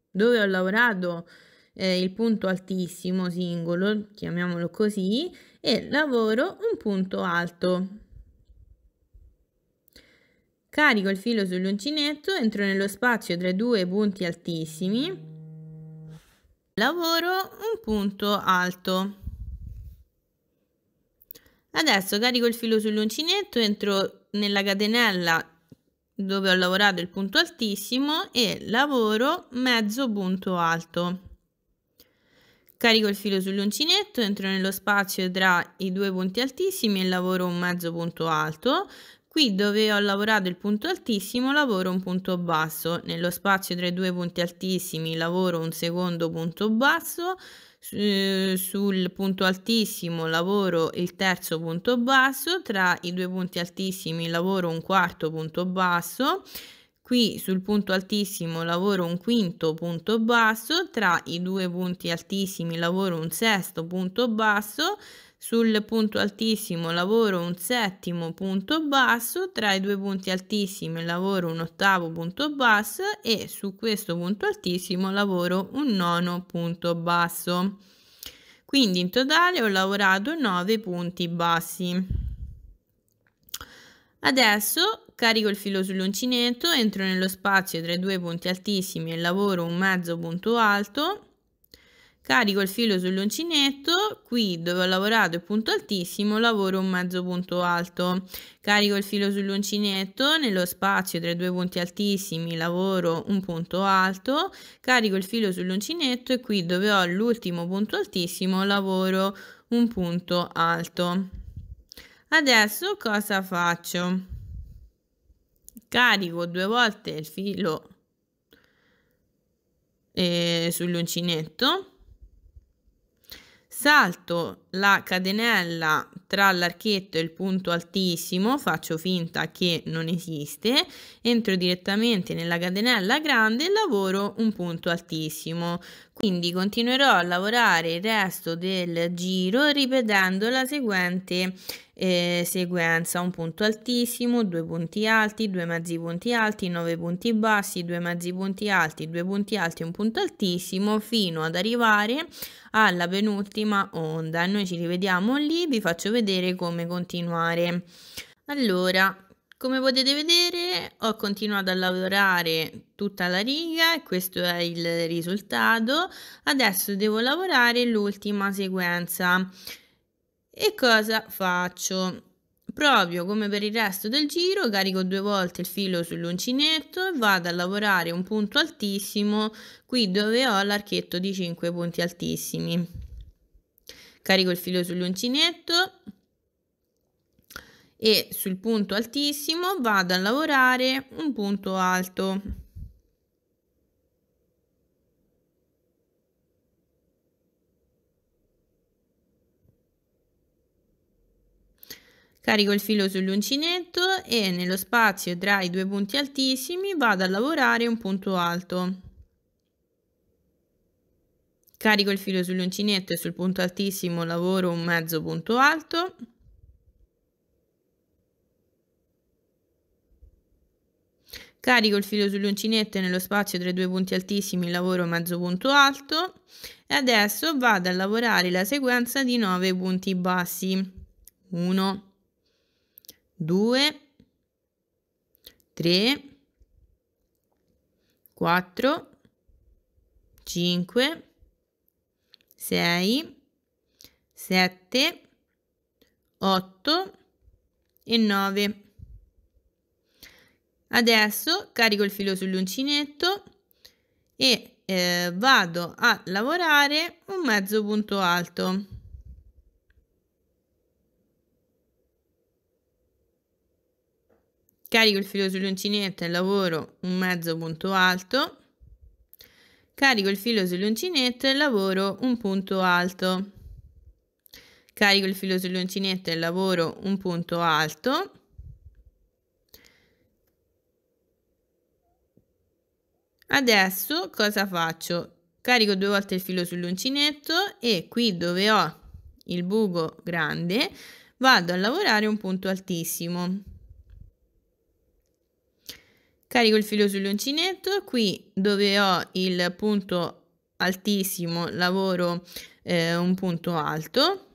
dove ho lavorato il punto altissimo singolo, chiamiamolo così, e lavoro un punto alto. Carico il filo sull'uncinetto, entro nello spazio tra i due punti altissimi, lavoro un punto alto. Adesso carico il filo sull'uncinetto, entro nella catenella dove ho lavorato il punto altissimo e lavoro mezzo punto alto. Carico il filo sull'uncinetto, entro nello spazio tra i due punti altissimi e lavoro un mezzo punto alto. Qui dove ho lavorato il punto altissimo lavoro un punto basso. Nello spazio tra i due punti altissimi lavoro un secondo punto basso. Sul punto altissimo lavoro il terzo punto basso. Tra i due punti altissimi lavoro un quarto punto basso. Qui sul punto altissimo lavoro un quinto punto basso, tra i due punti altissimi lavoro un sesto punto basso, sul punto altissimo lavoro un settimo punto basso, tra i due punti altissimi lavoro un ottavo punto basso e su questo punto altissimo lavoro un nono punto basso. Quindi in totale ho lavorato 9 punti bassi. Adesso carico il filo sull'uncinetto, entro nello spazio tra i due punti altissimi e lavoro un mezzo punto alto. Carico il filo sull'uncinetto, qui dove ho lavorato il punto altissimo lavoro un mezzo punto alto. Carico il filo sull'uncinetto, nello spazio tra i due punti altissimi lavoro un punto alto. Carico il filo sull'uncinetto e qui dove ho l'ultimo punto altissimo lavoro un punto alto. Adesso cosa faccio? Carico 2 volte il filo sull'uncinetto, salto la catenella tra l'archetto e il punto altissimo, faccio finta che non esiste, entro direttamente nella catenella grande e lavoro un punto altissimo. Quindi continuerò a lavorare il resto del giro ripetendo la seguente sequenza: un punto altissimo, 2 punti alti, 2 mezzi punti alti, 9 punti bassi, 2 mezzi punti alti, 2 punti alti, un punto altissimo, fino ad arrivare alla penultima onda. Noi ci rivediamo lì, vi faccio vedere come continuare. Allora, come potete vedere ho continuato a lavorare tutta la riga e questo è il risultato. Adesso devo lavorare l'ultima sequenza. E cosa faccio? Proprio come per il resto del giro, carico 2 volte il filo sull'uncinetto e vado a lavorare un punto altissimo qui dove ho l'archetto di 5 punti altissimi. Carico il filo sull'uncinetto e sul punto altissimo vado a lavorare un punto alto. Carico il filo sull'uncinetto e nello spazio tra i due punti altissimi vado a lavorare un punto alto. Carico il filo sull'uncinetto e sul punto altissimo lavoro un mezzo punto alto. Carico il filo sull'uncinetto e nello spazio tra i due punti altissimi lavoro mezzo punto alto. E adesso vado a lavorare la sequenza di 9 punti bassi. 1, 2, 3, 4, 5, 6, 7, 8 e 9. Adesso carico il filo sull'uncinetto e vado a lavorare un mezzo punto alto. Carico il filo sull'uncinetto e lavoro un mezzo punto alto. Carico il filo sull'uncinetto e lavoro un punto alto. Carico il filo sull'uncinetto e lavoro un punto alto. Adesso cosa faccio? Carico 2 volte il filo sull'uncinetto e qui dove ho il buco grande vado a lavorare un punto altissimo. Carico il filo sull'uncinetto, qui dove ho il punto altissimo lavoro un punto alto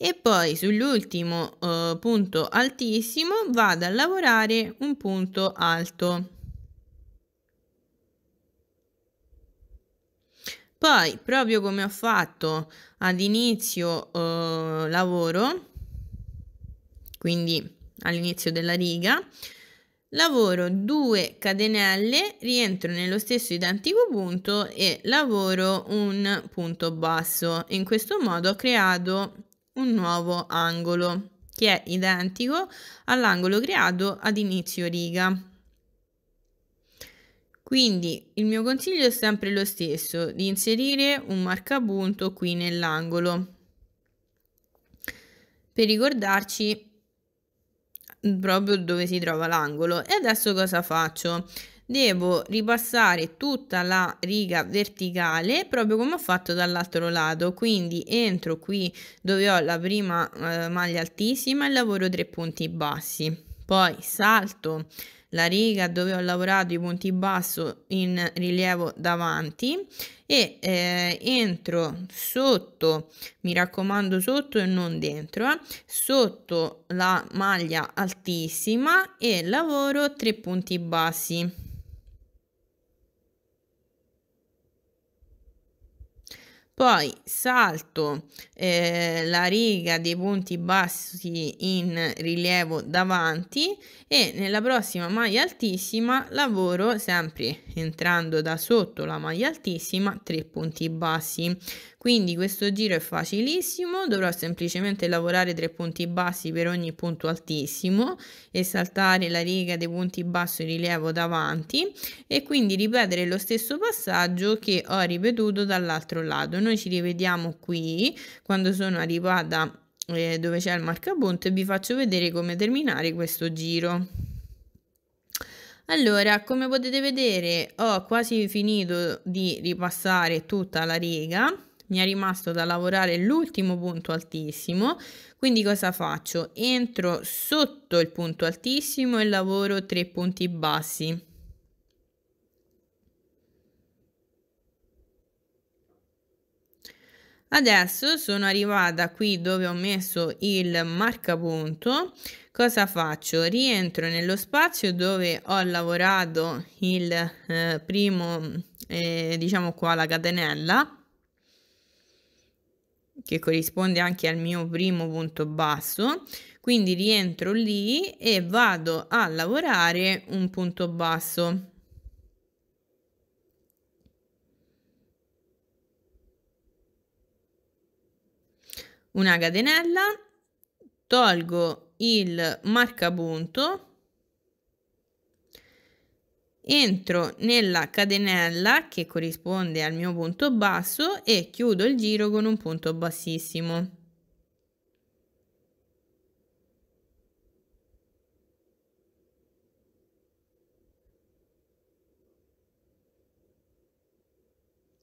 e poi sull'ultimo punto altissimo vado a lavorare un punto alto. Poi, proprio come ho fatto ad inizio lavoro, quindi all'inizio della riga, lavoro 2 catenelle, rientro nello stesso identico punto e lavoro un punto basso. In questo modo ho creato un nuovo angolo che è identico all'angolo creato ad inizio riga. Quindi il mio consiglio è sempre lo stesso, di inserire un marcapunto qui nell'angolo per ricordarci proprio dove si trova l'angolo. E adesso cosa faccio? Devo ripassare tutta la riga verticale proprio come ho fatto dall'altro lato, quindi entro qui dove ho la prima maglia altissima e lavoro 3 punti bassi, poi salto la riga dove ho lavorato i punti basso in rilievo davanti e entro sotto, mi raccomando sotto e non dentro, sotto la maglia altissima e lavoro 3 punti bassi. Poi salto la riga dei punti bassi in rilievo davanti e nella prossima maglia altissima lavoro sempre entrando da sotto la maglia altissima 3 punti bassi. Quindi questo giro è facilissimo, dovrò semplicemente lavorare 3 punti bassi per ogni punto altissimo e saltare la riga dei punti bassi in rilievo davanti e quindi ripetere lo stesso passaggio che ho ripetuto dall'altro lato. Noi ci rivediamo qui quando sono arrivata dove c'è il marcapunto e vi faccio vedere come terminare questo giro. Allora, come potete vedere ho quasi finito di ripassare tutta la riga, mi è rimasto da lavorare l'ultimo punto altissimo, quindi cosa faccio? Entro sotto il punto altissimo e lavoro 3 punti bassi. Adesso sono arrivata qui dove ho messo il marcapunto. Cosa faccio? Rientro nello spazio dove ho lavorato il primo, diciamo qua la catenella, che corrisponde anche al mio primo punto basso, quindi rientro lì e vado a lavorare un punto basso. Una catenella, tolgo il marcapunto, entro nella catenella che corrisponde al mio punto basso e chiudo il giro con un punto bassissimo.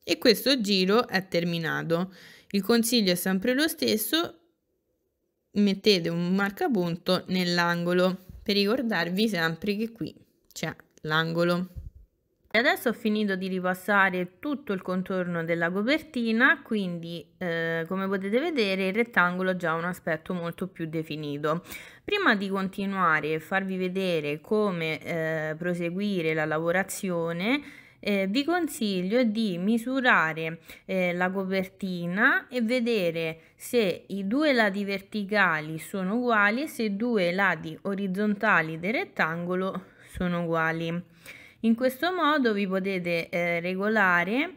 E questo giro è terminato. Il consiglio è sempre lo stesso, mettete un marcapunto nell'angolo per ricordarvi sempre che qui c'è l'angolo. E adesso ho finito di ripassare tutto il contorno della copertina, quindi come potete vedere il rettangolo ha già un aspetto molto più definito. Prima di continuare e farvi vedere come proseguire la lavorazione, vi consiglio di misurare la copertina e vedere se i due lati verticali sono uguali e se i due lati orizzontali del rettangolo sono uguali. In questo modo vi potete regolare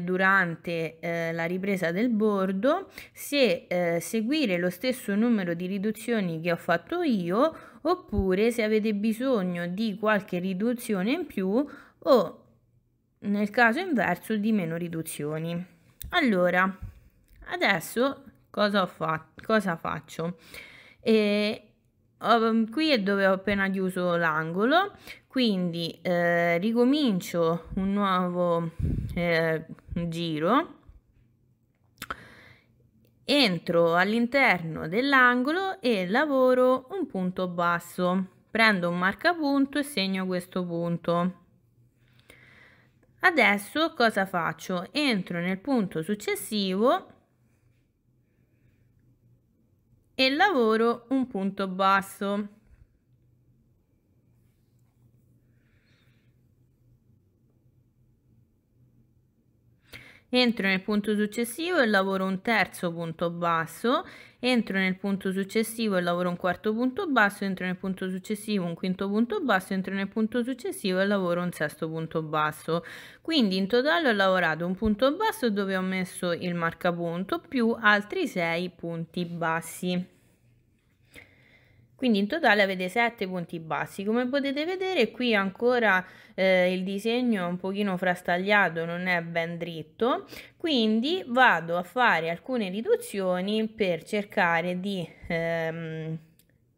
durante la ripresa del bordo se seguire lo stesso numero di riduzioni che ho fatto io oppure se avete bisogno di qualche riduzione in più o nel caso inverso di meno riduzioni. Allora, adesso cosa faccio? Qui è dove ho appena chiuso l'angolo, quindi ricomincio un nuovo giro, entro all'interno dell'angolo e lavoro un punto basso, prendo un marcapunto e segno questo punto. Adesso cosa faccio? Entro nel punto successivo e lavoro un punto basso. Entro nel punto successivo e lavoro un terzo punto basso, entro nel punto successivo e lavoro un quarto punto basso, entro nel punto successivo un quinto punto basso, entro nel punto successivo e lavoro un sesto punto basso. Quindi in totale ho lavorato un punto basso dove ho messo il marcapunto più altri 6 punti bassi. Quindi in totale avete 7 punti bassi. Come potete vedere qui ancora il disegno è un pochino frastagliato, non è ben dritto, quindi vado a fare alcune riduzioni per cercare di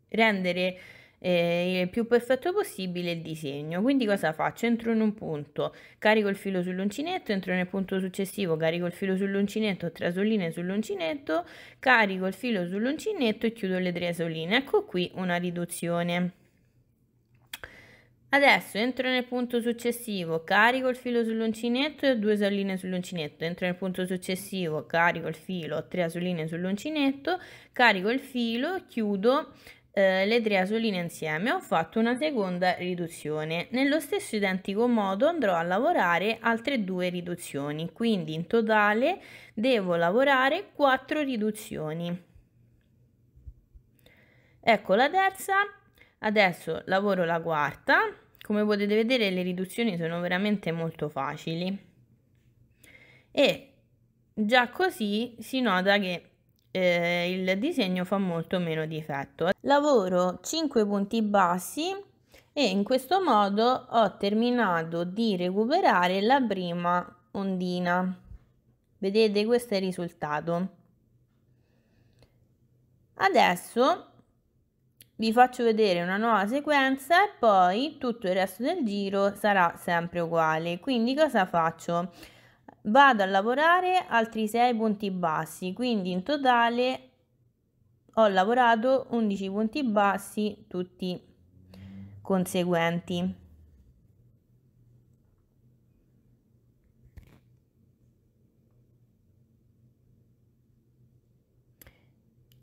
rendere il più perfetto possibile il disegno. Quindi cosa faccio? Entro in un punto, carico il filo sull'uncinetto, entro nel punto successivo, carico il filo sull'uncinetto, trasoline sull'uncinetto, carico il filo sull'uncinetto e chiudo le trasoline. Ecco qui una riduzione. Adesso entro nel punto successivo, carico il filo sull'uncinetto e 2 asoline sull'uncinetto, entro nel punto successivo, carico il filo, 3 asoline sull'uncinetto, carico il filo, chiudo le 3 asoline insieme. Ho fatto una seconda riduzione. Nello stesso identico modo andrò a lavorare altre 2 riduzioni, quindi in totale devo lavorare 4 riduzioni. Ecco la terza. Adesso lavoro la quarta. Come potete vedere le riduzioni sono veramente molto facili e già così si nota che il disegno fa molto meno difetto. Lavoro 5 punti bassi e in questo modo ho terminato di recuperare la prima ondina. Vedete, questo è il risultato. Adesso vi faccio vedere una nuova sequenza e poi tutto il resto del giro sarà sempre uguale. Quindi cosa faccio? Vado a lavorare altri 6 punti bassi, quindi in totale ho lavorato 11 punti bassi tutti conseguenti.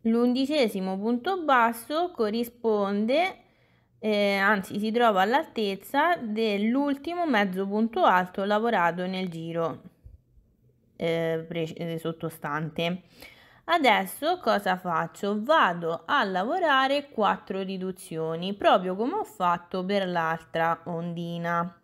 L'11° punto basso corrisponde, anzi si trova all'altezza dell'ultimo mezzo punto alto lavorato nel giro sottostante. Adesso cosa faccio? Vado a lavorare 4 riduzioni, proprio come ho fatto per l'altra ondina.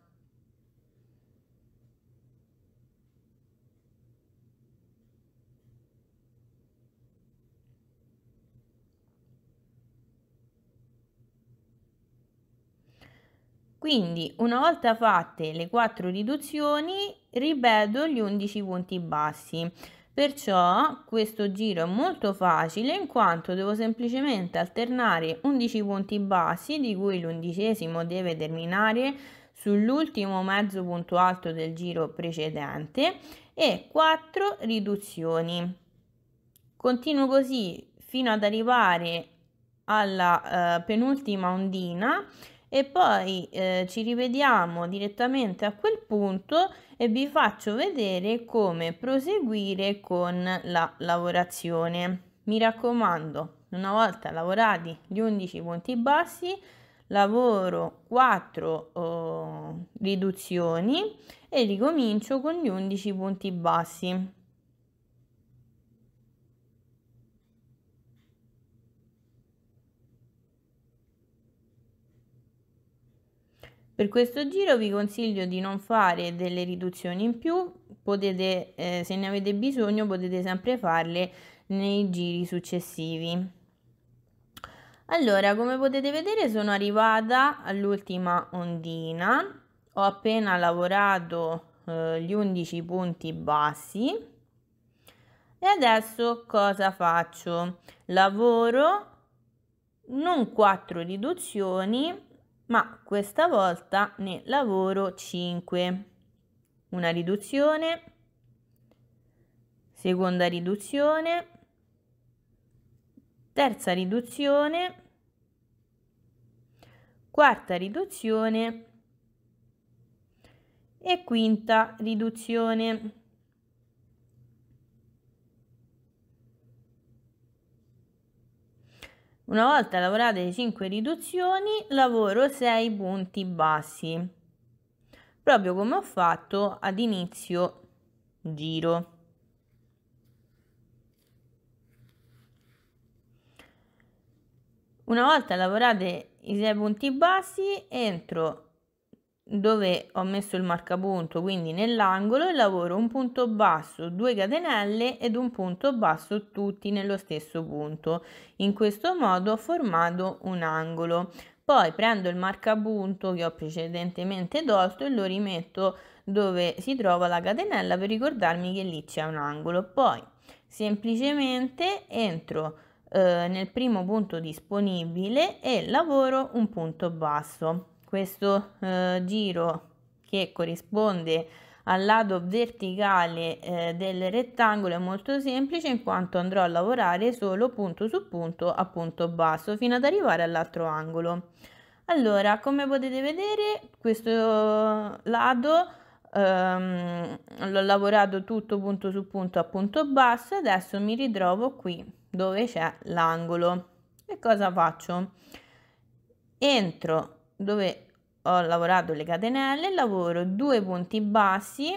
Quindi una volta fatte le 4 riduzioni ripeto gli 11 punti bassi. Perciò questo giro è molto facile in quanto devo semplicemente alternare 11 punti bassi di cui l'11° deve terminare sull'ultimo mezzo punto alto del giro precedente e 4 riduzioni. Continuo così fino ad arrivare alla penultima ondina e poi ci rivediamo direttamente a quel punto e vi faccio vedere come proseguire con la lavorazione. Mi raccomando, una volta lavorati gli 11 punti bassi, lavoro 4 riduzioni e ricomincio con gli 11 punti bassi. Per questo giro vi consiglio di non fare delle riduzioni in più, potete, se ne avete bisogno potete sempre farle nei giri successivi. Allora, come potete vedere sono arrivata all'ultima ondina, ho appena lavorato gli 11 punti bassi e adesso cosa faccio? Lavoro non 4 riduzioni, ma questa volta ne lavoro 5. Una riduzione, seconda riduzione, terza riduzione, quarta riduzione e quinta riduzione. Una volta lavorate le 5 riduzioni, lavoro 6 punti bassi, proprio come ho fatto ad inizio giro. Una volta lavorate i 6 punti bassi, entro dove ho messo il marcapunto, quindi nell'angolo, e lavoro un punto basso, 2 catenelle ed un punto basso tutti nello stesso punto. In questo modo ho formato un angolo. Poi prendo il marcapunto che ho precedentemente tolto e lo rimetto dove si trova la catenella per ricordarmi che lì c'è un angolo. Poi semplicemente entro nel primo punto disponibile e lavoro un punto basso. Questo giro che corrisponde al lato verticale del rettangolo è molto semplice, in quanto andrò a lavorare solo punto su punto a punto basso fino ad arrivare all'altro angolo. Allora, come potete vedere, questo lato l'ho lavorato tutto punto su punto a punto basso, adesso mi ritrovo qui dove c'è l'angolo. E cosa faccio? Entro dove ho lavorato le catenelle, lavoro 2 punti bassi,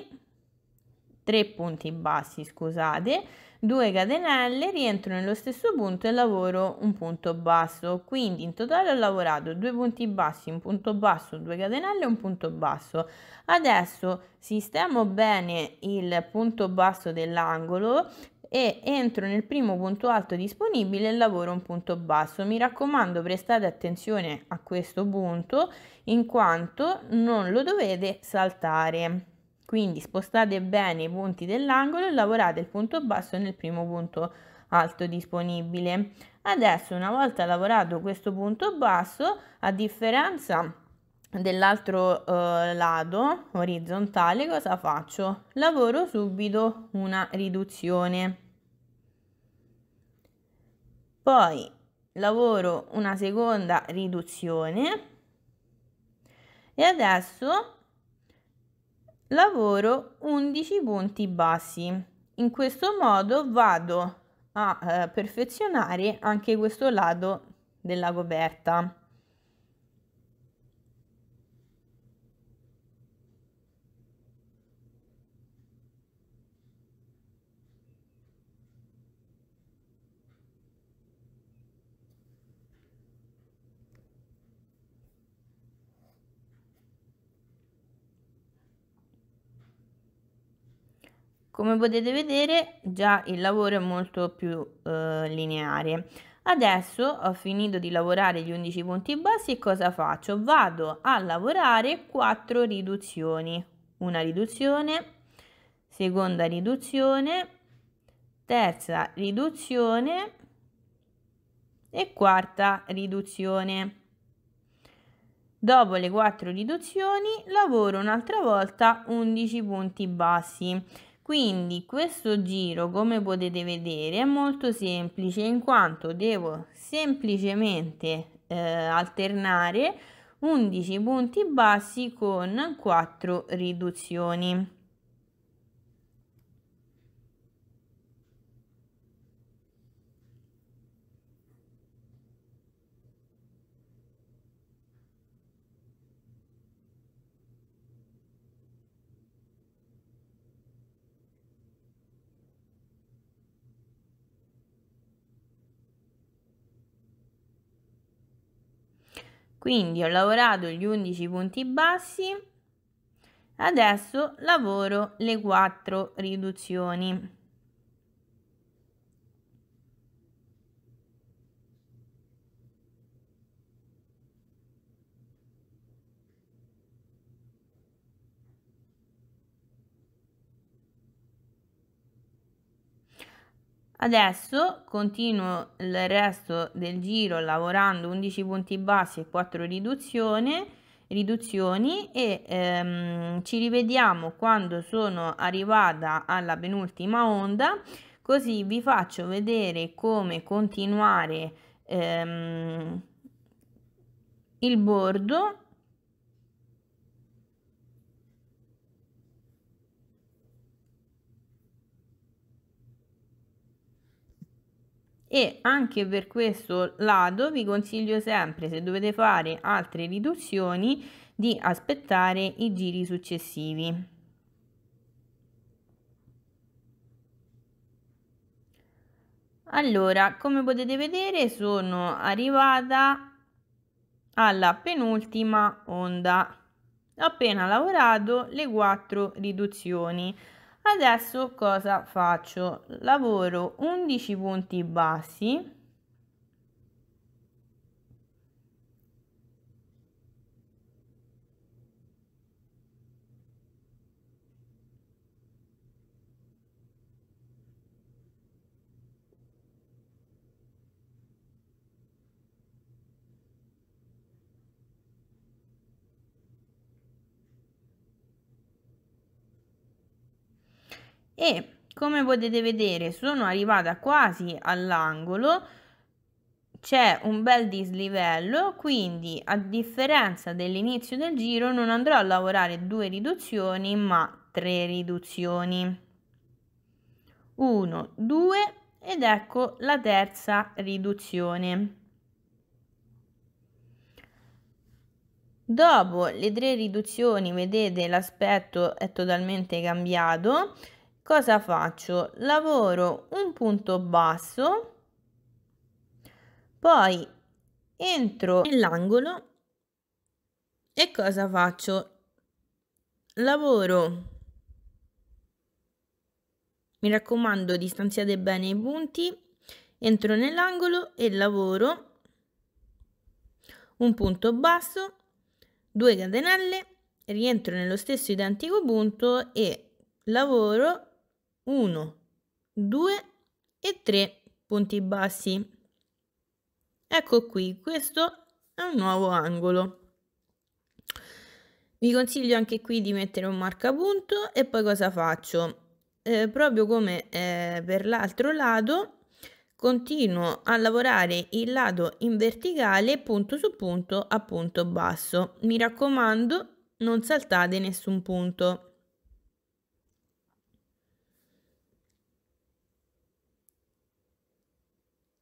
3 punti bassi, scusate, 2 catenelle, rientro nello stesso punto e lavoro un punto basso. Quindi in totale ho lavorato 2 punti bassi, un punto basso, 2 catenelle e un punto basso. Adesso sistemo bene il punto basso dell'angolo e entro nel primo punto alto disponibile e lavoro un punto basso. Mi raccomando, prestate attenzione a questo punto, in quanto non lo dovete saltare. Quindi spostate bene i punti dell'angolo e lavorate il punto basso nel primo punto alto disponibile. Adesso, una volta lavorato questo punto basso, a differenza dell'altro lato orizzontale, cosa faccio? Lavoro subito una riduzione. Poi lavoro una seconda riduzione e adesso lavoro 11 punti bassi. In questo modo vado a perfezionare anche questo lato della coperta. Come potete vedere, già il lavoro è molto più lineare. Adesso ho finito di lavorare gli 11 punti bassi e cosa faccio? Vado a lavorare 4 riduzioni. Una riduzione, seconda riduzione, terza riduzione e quarta riduzione. Dopo le 4 riduzioni lavoro un'altra volta 11 punti bassi. Quindi questo giro, come potete vedere, è molto semplice, in quanto devo semplicemente alternare 11 punti bassi con 4 riduzioni. Quindi ho lavorato gli 11 punti bassi, adesso lavoro le 4 riduzioni. Adesso continuo il resto del giro lavorando 11 punti bassi e 4 riduzioni e ci rivediamo quando sono arrivata alla penultima onda, così vi faccio vedere come continuare il bordo e anche per questo lato vi consiglio sempre, se dovete fare altre riduzioni, di aspettare i giri successivi. Allora, come potete vedere, sono arrivata alla penultima onda. Ho appena lavorato le 4 riduzioni. Adesso cosa faccio? Lavoro 11 punti bassi. E come potete vedere sono arrivata quasi all'angolo, c'è un bel dislivello, quindi a differenza dell'inizio del giro non andrò a lavorare 2 riduzioni ma 3 riduzioni. 1, 2 ed ecco la terza riduzione. Dopo le 3 riduzioni, vedete, l'aspetto è totalmente cambiato. Cosa faccio? Lavoro un punto basso, poi entro nell'angolo e cosa faccio? Lavoro, mi raccomando, distanziate bene i punti, entro nell'angolo e lavoro un punto basso, 2 catenelle, rientro nello stesso identico punto e lavoro 1, 2 e 3 punti bassi. Ecco qui, questo è un nuovo angolo. Vi consiglio anche qui di mettere un marcapunto e poi cosa faccio? Proprio come per l'altro lato, continuo a lavorare il lato in verticale punto su punto a punto basso. Mi raccomando, non saltate nessun punto.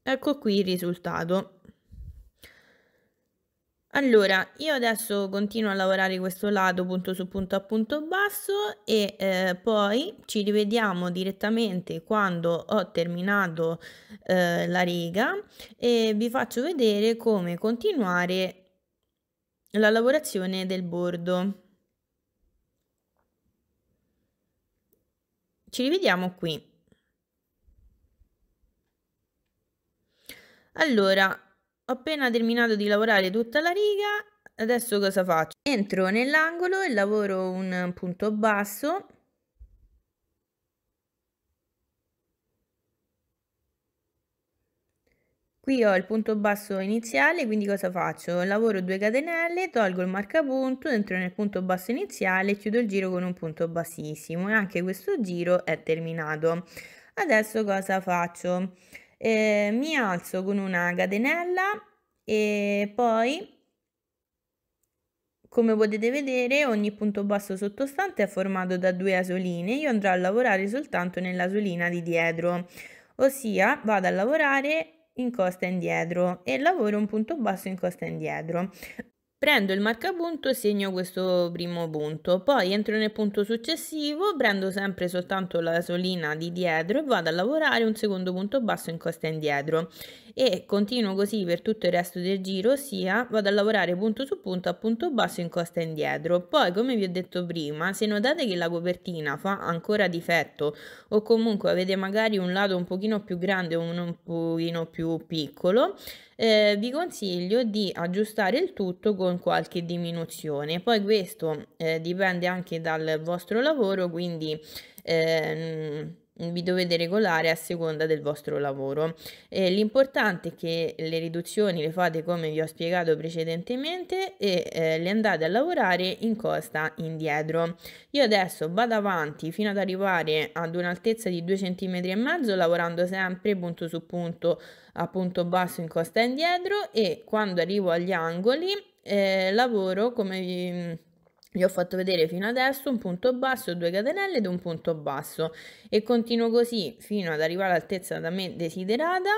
Ecco qui il risultato. Allora, io adesso continuo a lavorare questo lato punto su punto a punto basso e poi ci rivediamo direttamente quando ho terminato la riga e vi faccio vedere come continuare la lavorazione del bordo. Ci rivediamo qui. Allora, ho appena terminato di lavorare tutta la riga, adesso cosa faccio? Entro nell'angolo e lavoro un punto basso. Qui ho il punto basso iniziale, quindi cosa faccio? Lavoro 2 catenelle, tolgo il marcapunto, entro nel punto basso iniziale, chiudo il giro con un punto bassissimo e anche questo giro è terminato. Adesso cosa faccio? Mi alzo con una catenella e poi, come potete vedere, ogni punto basso sottostante è formato da 2 asoline. Io andrò a lavorare soltanto nell'asolina di dietro, ossia vado a lavorare in costa indietro e lavoro un punto basso in costa indietro. Prendo il marcapunto e segno questo primo punto, poi entro nel punto successivo, prendo sempre soltanto la solina di dietro e vado a lavorare un secondo punto basso in costa indietro e continuo così per tutto il resto del giro, ossia vado a lavorare punto su punto a punto basso in costa indietro. Poi, come vi ho detto prima, se notate che la copertina fa ancora difetto o comunque avete magari un lato un pochino più grande o un pochino più piccolo, vi consiglio di aggiustare il tutto con qualche diminuzione. Poi questo dipende anche dal vostro lavoro, quindi vi dovete regolare a seconda del vostro lavoro. L'importante è che le riduzioni le fate come vi ho spiegato precedentemente e le andate a lavorare in costa indietro. Io adesso vado avanti fino ad arrivare ad un'altezza di 2,5 cm lavorando sempre punto su punto a punto basso in costa indietro e quando arrivo agli angoli lavoro come Vi ho fatto vedere fino adesso un punto basso, 2 catenelle ed un punto basso e continuo così fino ad arrivare all'altezza da me desiderata.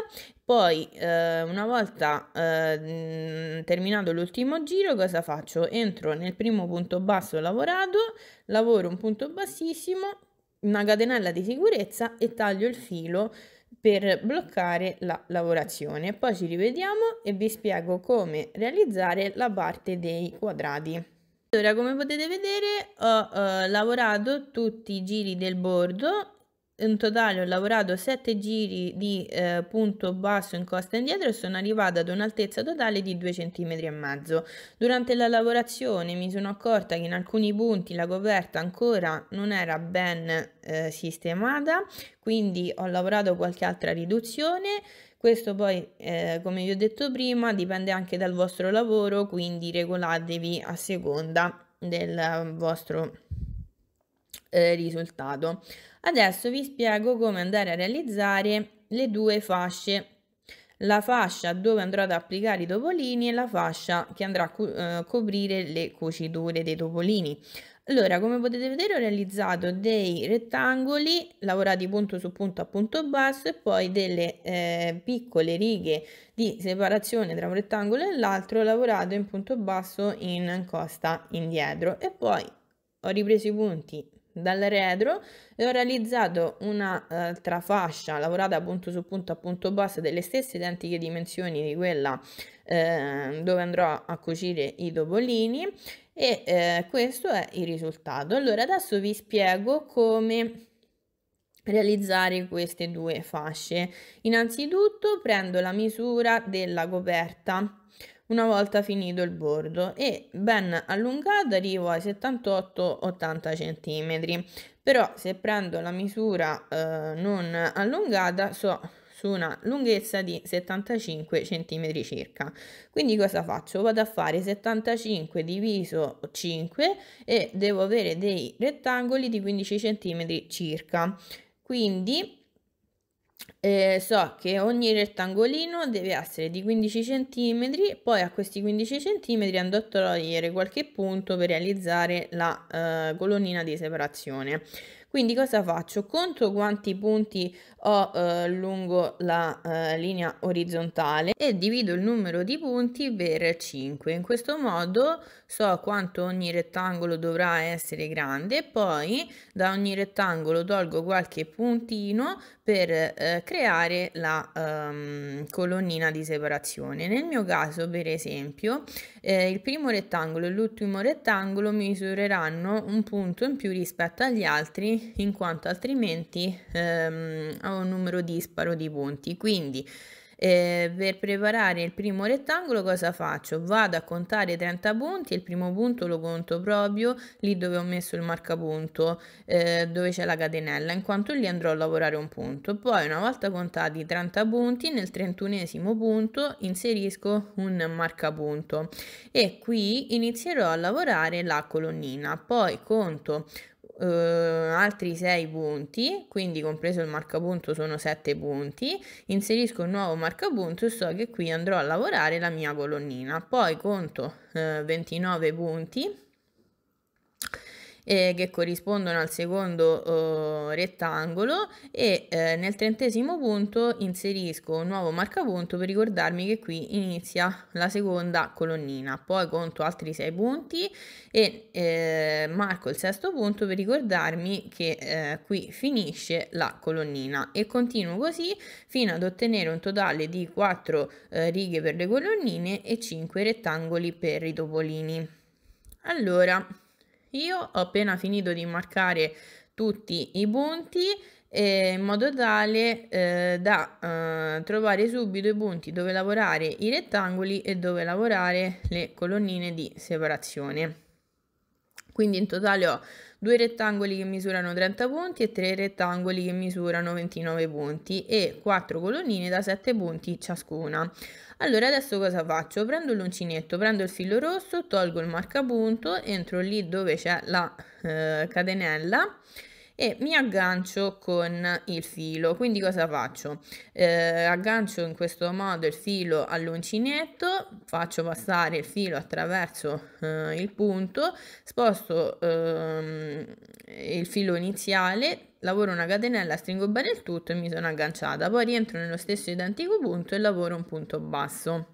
Poi una volta terminato l'ultimo giro, cosa faccio? Entro nel primo punto basso lavorato, lavoro un punto bassissimo, una catenella di sicurezza e taglio il filo per bloccare la lavorazione. Poi ci rivediamo e vi spiego come realizzare la parte dei quadrati. Allora, come potete vedere, ho lavorato tutti i giri del bordo. In totale ho lavorato 7 giri di punto basso in costa indietro e sono arrivata ad un'altezza totale di 2,5 cm. Durante la lavorazione mi sono accorta che in alcuni punti la coperta ancora non era ben sistemata, quindi ho lavorato qualche altra riduzione. Questo poi, come vi ho detto prima, dipende anche dal vostro lavoro, quindi regolatevi a seconda del vostro risultato. Adesso vi spiego come andare a realizzare le due fasce. La fascia dove andrò ad applicare i topolini e la fascia che andrà a coprire le cuciture dei topolini. Allora, come potete vedere ho realizzato dei rettangoli lavorati punto su punto a punto basso e poi delle piccole righe di separazione tra un rettangolo e l'altro lavorato in punto basso in costa indietro e poi ho ripreso i punti dal retro e ho realizzato un'altra fascia lavorata punto su punto a punto basso delle stesse identiche dimensioni di quella dove andrò a cucire i topolini e questo è il risultato. Allora adesso vi spiego come realizzare queste due fasce. Innanzitutto prendo la misura della coperta una volta finito il bordo e ben allungato arrivo ai 78-80 cm. Però se prendo la misura non allungata su una lunghezza di 75 cm circa. Quindi cosa faccio? Vado a fare 75 diviso 5 e devo avere dei rettangoli di 15 cm circa. Quindi so che ogni rettangolino deve essere di 15 cm, poi a questi 15 cm andrò a togliere qualche punto per realizzare la colonnina di separazione. Quindi cosa faccio? Conto quanti punti ho lungo la linea orizzontale e divido il numero di punti per 5. In questo modo so quanto ogni rettangolo dovrà essere grande e poi da ogni rettangolo tolgo qualche puntino per creare la colonnina di separazione. Nel mio caso, per esempio, il primo rettangolo e l'ultimo rettangolo misureranno un punto in più rispetto agli altri in quanto altrimenti ho un numero disparo di punti. Quindi per preparare il primo rettangolo cosa faccio? Vado a contare 30 punti e il primo punto lo conto proprio lì dove ho messo il marcapunto, dove c'è la catenella, in quanto lì andrò a lavorare un punto. Poi una volta contati 30 punti, nel 31esimo punto inserisco un marcapunto e qui inizierò a lavorare la colonnina. Poi conto altri 6 punti, quindi compreso il marcapunto sono 7 punti, inserisco un nuovo marcapunto e so che qui andrò a lavorare la mia colonnina. Poi conto 29 punti che corrispondono al secondo rettangolo e nel 30esimo punto inserisco un nuovo marcapunto per ricordarmi che qui inizia la seconda colonnina. Poi conto altri 6 punti e marco il sesto punto per ricordarmi che qui finisce la colonnina e continuo così fino ad ottenere un totale di 4 righe per le colonnine e 5 rettangoli per i topolini. Allora, io ho appena finito di marcare tutti i punti in modo tale da trovare subito i punti dove lavorare i rettangoli e dove lavorare le colonnine di separazione. Quindi in totale ho 2 rettangoli che misurano 30 punti e 3 rettangoli che misurano 29 punti e 4 colonnine da 7 punti ciascuna. Allora adesso cosa faccio? Prendo l'uncinetto, prendo il filo rosso, tolgo il marcapunto, entro lì dove c'è la catenella e mi aggancio con il filo. Quindi cosa faccio? Aggancio in questo modo il filo all'uncinetto, faccio passare il filo attraverso il punto, sposto il filo iniziale, lavoro una catenella, stringo bene il tutto e mi sono agganciata. Poi rientro nello stesso identico punto e lavoro un punto basso.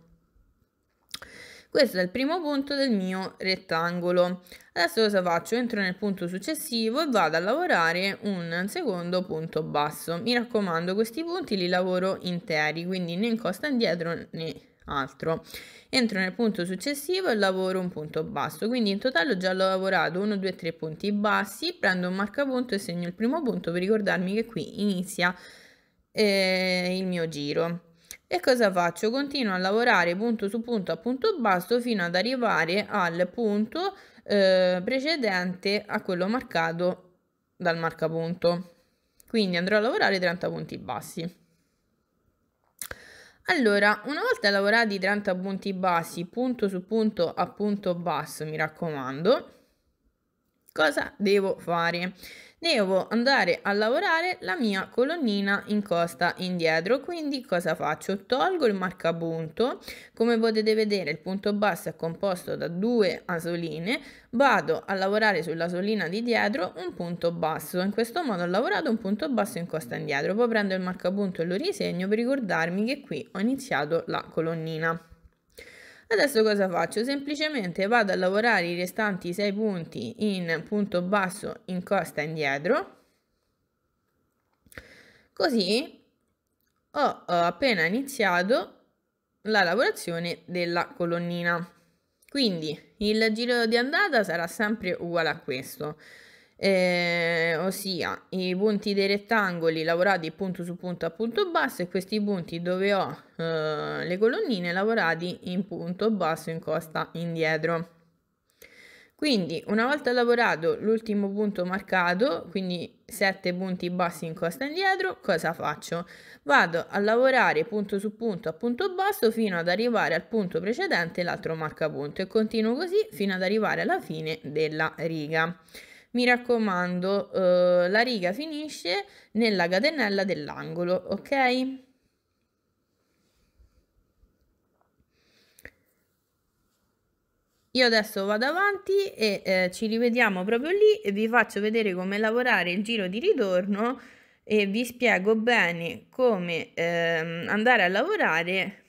Questo è il primo punto del mio rettangolo. Adesso cosa faccio? Entro nel punto successivo e vado a lavorare un secondo punto basso. Mi raccomando, questi punti li lavoro interi, quindi né incosta indietro né altro. Entro nel punto successivo e lavoro un punto basso, quindi in totale ho già lavorato 1, 2, 3 punti bassi. Prendo un marcapunto e segno il primo punto per ricordarmi che qui inizia il mio giro. E cosa faccio? Continuo a lavorare punto su punto a punto basso fino ad arrivare al punto precedente a quello marcato dal marcapunto. Quindi andrò a lavorare 30 punti bassi. Allora, una volta lavorati i 30 punti bassi, punto su punto a punto basso, mi raccomando, cosa devo fare? Devo andare a lavorare la mia colonnina incosta indietro, quindi cosa faccio? Tolgo il marcapunto, come potete vedere il punto basso è composto da 2 asoline, vado a lavorare sulla solina di dietro un punto basso, in questo modo ho lavorato un punto basso incosta indietro, poi prendo il marcapunto e lo risegno per ricordarmi che qui ho iniziato la colonnina. Adesso cosa faccio? Semplicemente vado a lavorare i restanti 6 punti in punto basso incosta indietro, così ho appena iniziato la lavorazione della colonnina. Quindi il giro di andata sarà sempre uguale a questo, ossia i punti dei rettangoli lavorati punto su punto a punto basso e questi punti dove ho le colonnine lavorati in punto basso incosta indietro. Quindi una volta lavorato l'ultimo punto marcato, quindi 7 punti bassi incosta indietro, cosa faccio? Vado a lavorare punto su punto a punto basso fino ad arrivare al punto precedente l'altro marcapunto e continuo così fino ad arrivare alla fine della riga. Mi raccomando, la riga finisce nella catenella dell'angolo, ok? Io adesso vado avanti e ci rivediamo proprio lì e vi faccio vedere come lavorare il giro di ritorno e vi spiego bene come andare a lavorare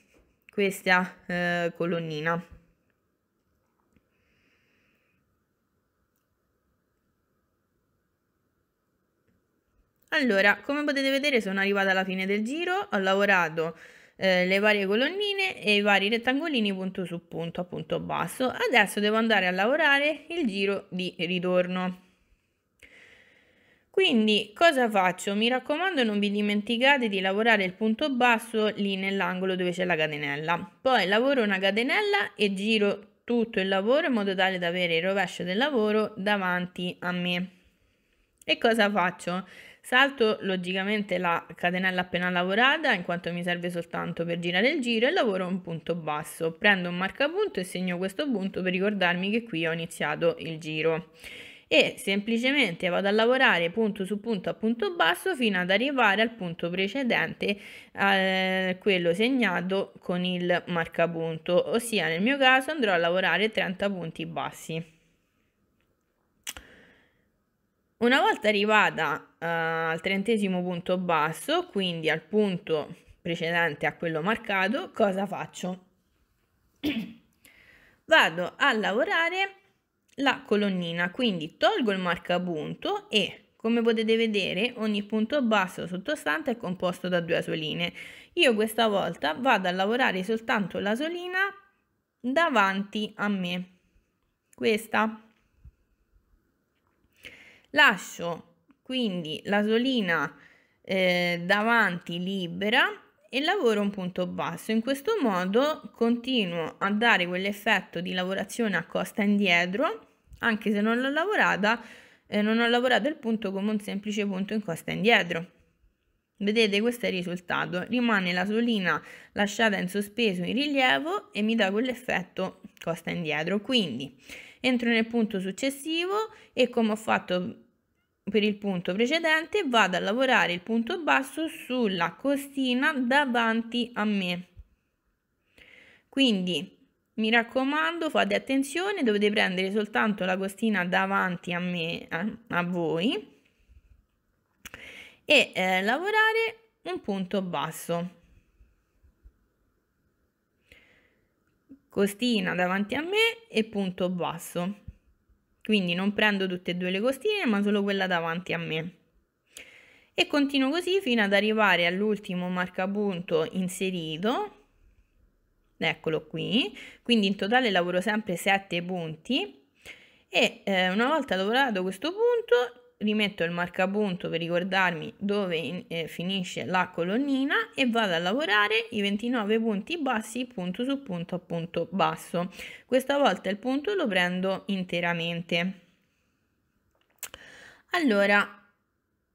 questa colonnina. Allora, come potete vedere sono arrivata alla fine del giro, ho lavorato le varie colonnine e i vari rettangolini punto su punto a punto basso. Adesso devo andare a lavorare il giro di ritorno. Quindi cosa faccio? Mi raccomando, non vi dimenticate di lavorare il punto basso lì nell'angolo dove c'è la catenella. Poi lavoro una catenella e giro tutto il lavoro in modo tale da avere il rovescio del lavoro davanti a me. E cosa faccio? Salto logicamente la catenella appena lavorata in quanto mi serve soltanto per girare il giro e lavoro un punto basso. Prendo un marcapunto e segno questo punto per ricordarmi che qui ho iniziato il giro. E semplicemente vado a lavorare punto su punto a punto basso fino ad arrivare al punto precedente, quello segnato con il marcapunto, ossia nel mio caso andrò a lavorare 30 punti bassi. Una volta arrivata al 30° punto basso, quindi al punto precedente a quello marcato, cosa faccio? Vado a lavorare la colonnina, quindi tolgo il marcapunto e, come potete vedere, ogni punto basso sottostante è composto da 2 asoline. Io questa volta vado a lavorare soltanto la solina davanti a me, questa. Lascio quindi la solina davanti libera e lavoro un punto basso. In questo modo continuo a dare quell'effetto di lavorazione a costa indietro, anche se non l'ho lavorata, non ho lavorato il punto come un semplice punto in costa indietro. Vedete, questo è il risultato. Rimane la solina lasciata in sospeso in rilievo e mi dà quell'effetto costa indietro. Quindi entro nel punto successivo e come ho fatto per il punto precedente, vado a lavorare il punto basso sulla costina davanti a me. Quindi mi raccomando, fate attenzione, dovete prendere soltanto la costina davanti a me, a voi, e lavorare un punto basso. Costina davanti a me e punto basso. Quindi non prendo tutte e due le costine, ma solo quella davanti a me. E continuo così fino ad arrivare all'ultimo marcapunto inserito. Eccolo qui. Quindi in totale lavoro sempre 7 punti. E una volta lavorato questo punto, rimetto il marcapunto per ricordarmi dove finisce la colonnina e vado a lavorare i 29 punti bassi punto su punto a punto basso. Questa volta il punto lo prendo interamente. Allora,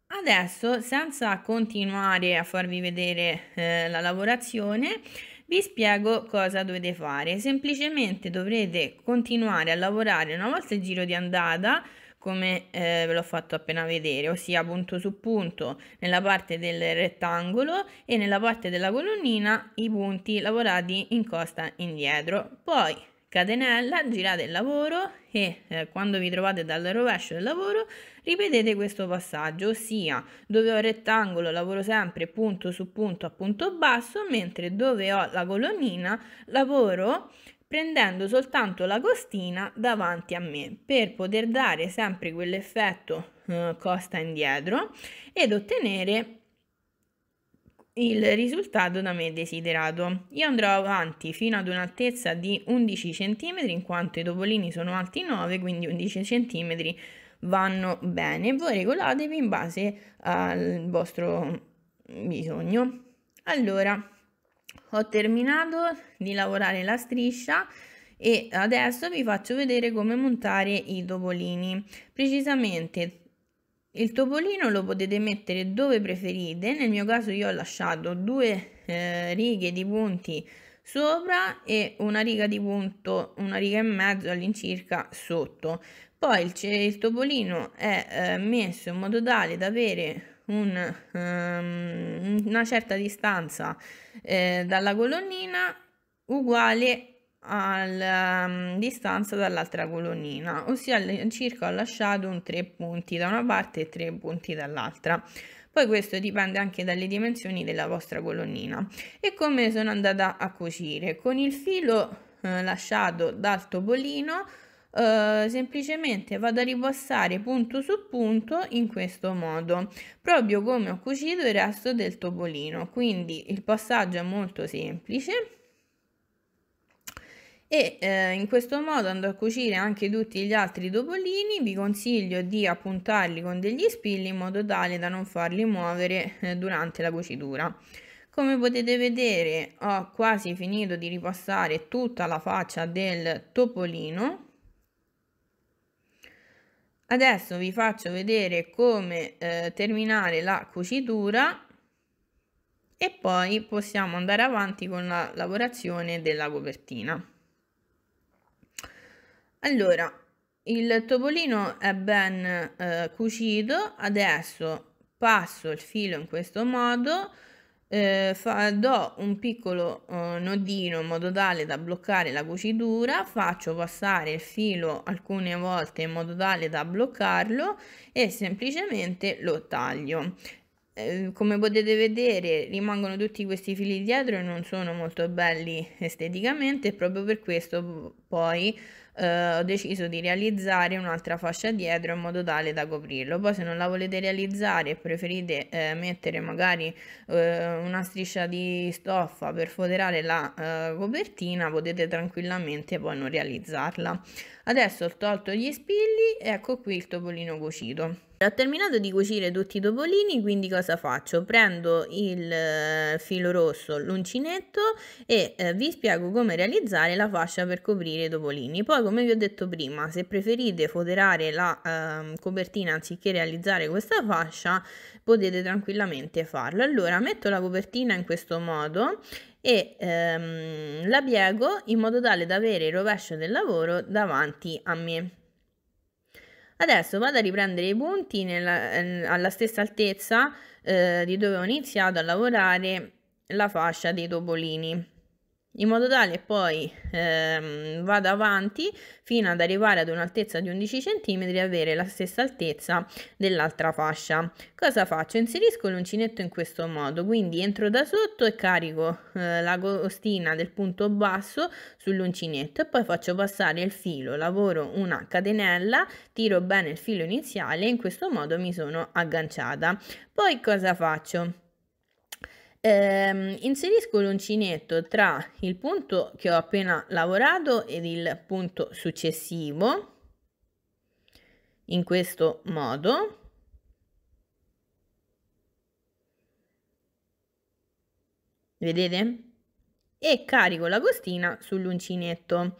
adesso, senza continuare a farvi vedere la lavorazione, vi spiego cosa dovete fare. Semplicemente dovrete continuare a lavorare una volta il giro di andata, come ve l'ho fatto appena vedere, ossia punto su punto nella parte del rettangolo e nella parte della colonnina i punti lavorati in costa indietro. Poi catenella, girate il lavoro e quando vi trovate dal rovescio del lavoro ripetete questo passaggio, ossia dove ho il rettangolo lavoro sempre punto su punto a punto basso, mentre dove ho la colonnina lavoro prendendo soltanto la costina davanti a me per poter dare sempre quell'effetto costa indietro ed ottenere il risultato da me desiderato. Io andrò avanti fino ad un'altezza di 11 cm, in quanto i topolini sono alti 9, quindi 11 cm vanno bene. Voi regolatevi in base al vostro bisogno. Allora, ho terminato di lavorare la striscia e adesso vi faccio vedere come montare i topolini. Precisamente il topolino lo potete mettere dove preferite. Nel mio caso io ho lasciato 2 righe di punti sopra e una riga di punto, una riga e mezzo all'incirca sotto. Poi il topolino è messo in modo tale da avere una certa distanza dalla colonnina uguale alla distanza dall'altra colonnina, ossia all'incirca ho lasciato un 3 punti da una parte e 3 punti dall'altra. Poi questo dipende anche dalle dimensioni della vostra colonnina. E come sono andata a cucire? Con il filo lasciato dal topolino semplicemente vado a ripassare punto su punto in questo modo, proprio come ho cucito il resto del topolino. Quindi il passaggio è molto semplice e in questo modo andrò a cucire anche tutti gli altri topolini. Vi consiglio di appuntarli con degli spilli in modo tale da non farli muovere durante la cucitura. Come potete vedere ho quasi finito di ripassare tutta la faccia del topolino. Adesso vi faccio vedere come terminare la cucitura e poi possiamo andare avanti con la lavorazione della copertina. Allora, il topolino è ben cucito, adesso passo il filo in questo modo, do un piccolo nodino in modo tale da bloccare la cucitura, faccio passare il filo alcune volte in modo tale da bloccarlo e semplicemente lo taglio. Come potete vedere rimangono tutti questi fili dietro e non sono molto belli esteticamente, e proprio per questo poi ho deciso di realizzare un'altra fascia dietro in modo tale da coprirlo. Poi se non la volete realizzare e preferite mettere magari una striscia di stoffa per foderare la copertina, potete tranquillamente poi non realizzarla. Adesso ho tolto gli spilli e ecco qui il topolino cucito. Ho terminato di cucire tutti i topolini, quindi cosa faccio? Prendo il filo rosso, l'uncinetto e vi spiego come realizzare la fascia per coprire i topolini. Poi, come vi ho detto prima, se preferite foderare la copertina anziché realizzare questa fascia, potete tranquillamente farlo. Allora, metto la copertina in questo modo e la piego in modo tale da avere il rovescio del lavoro davanti a me. Adesso vado a riprendere i punti alla stessa altezza di dove ho iniziato a lavorare la fascia dei topolini, in modo tale poi vado avanti fino ad arrivare ad un'altezza di 11 cm e avere la stessa altezza dell'altra fascia. Cosa faccio? Inserisco l'uncinetto in questo modo, quindi entro da sotto e carico la costina del punto basso sull'uncinetto e poi faccio passare il filo, lavoro una catenella, tiro bene il filo iniziale e in questo modo mi sono agganciata. Poi cosa faccio? Inserisco l'uncinetto tra il punto che ho appena lavorato ed il punto successivo, in questo modo. Vedete? E carico la costina sull'uncinetto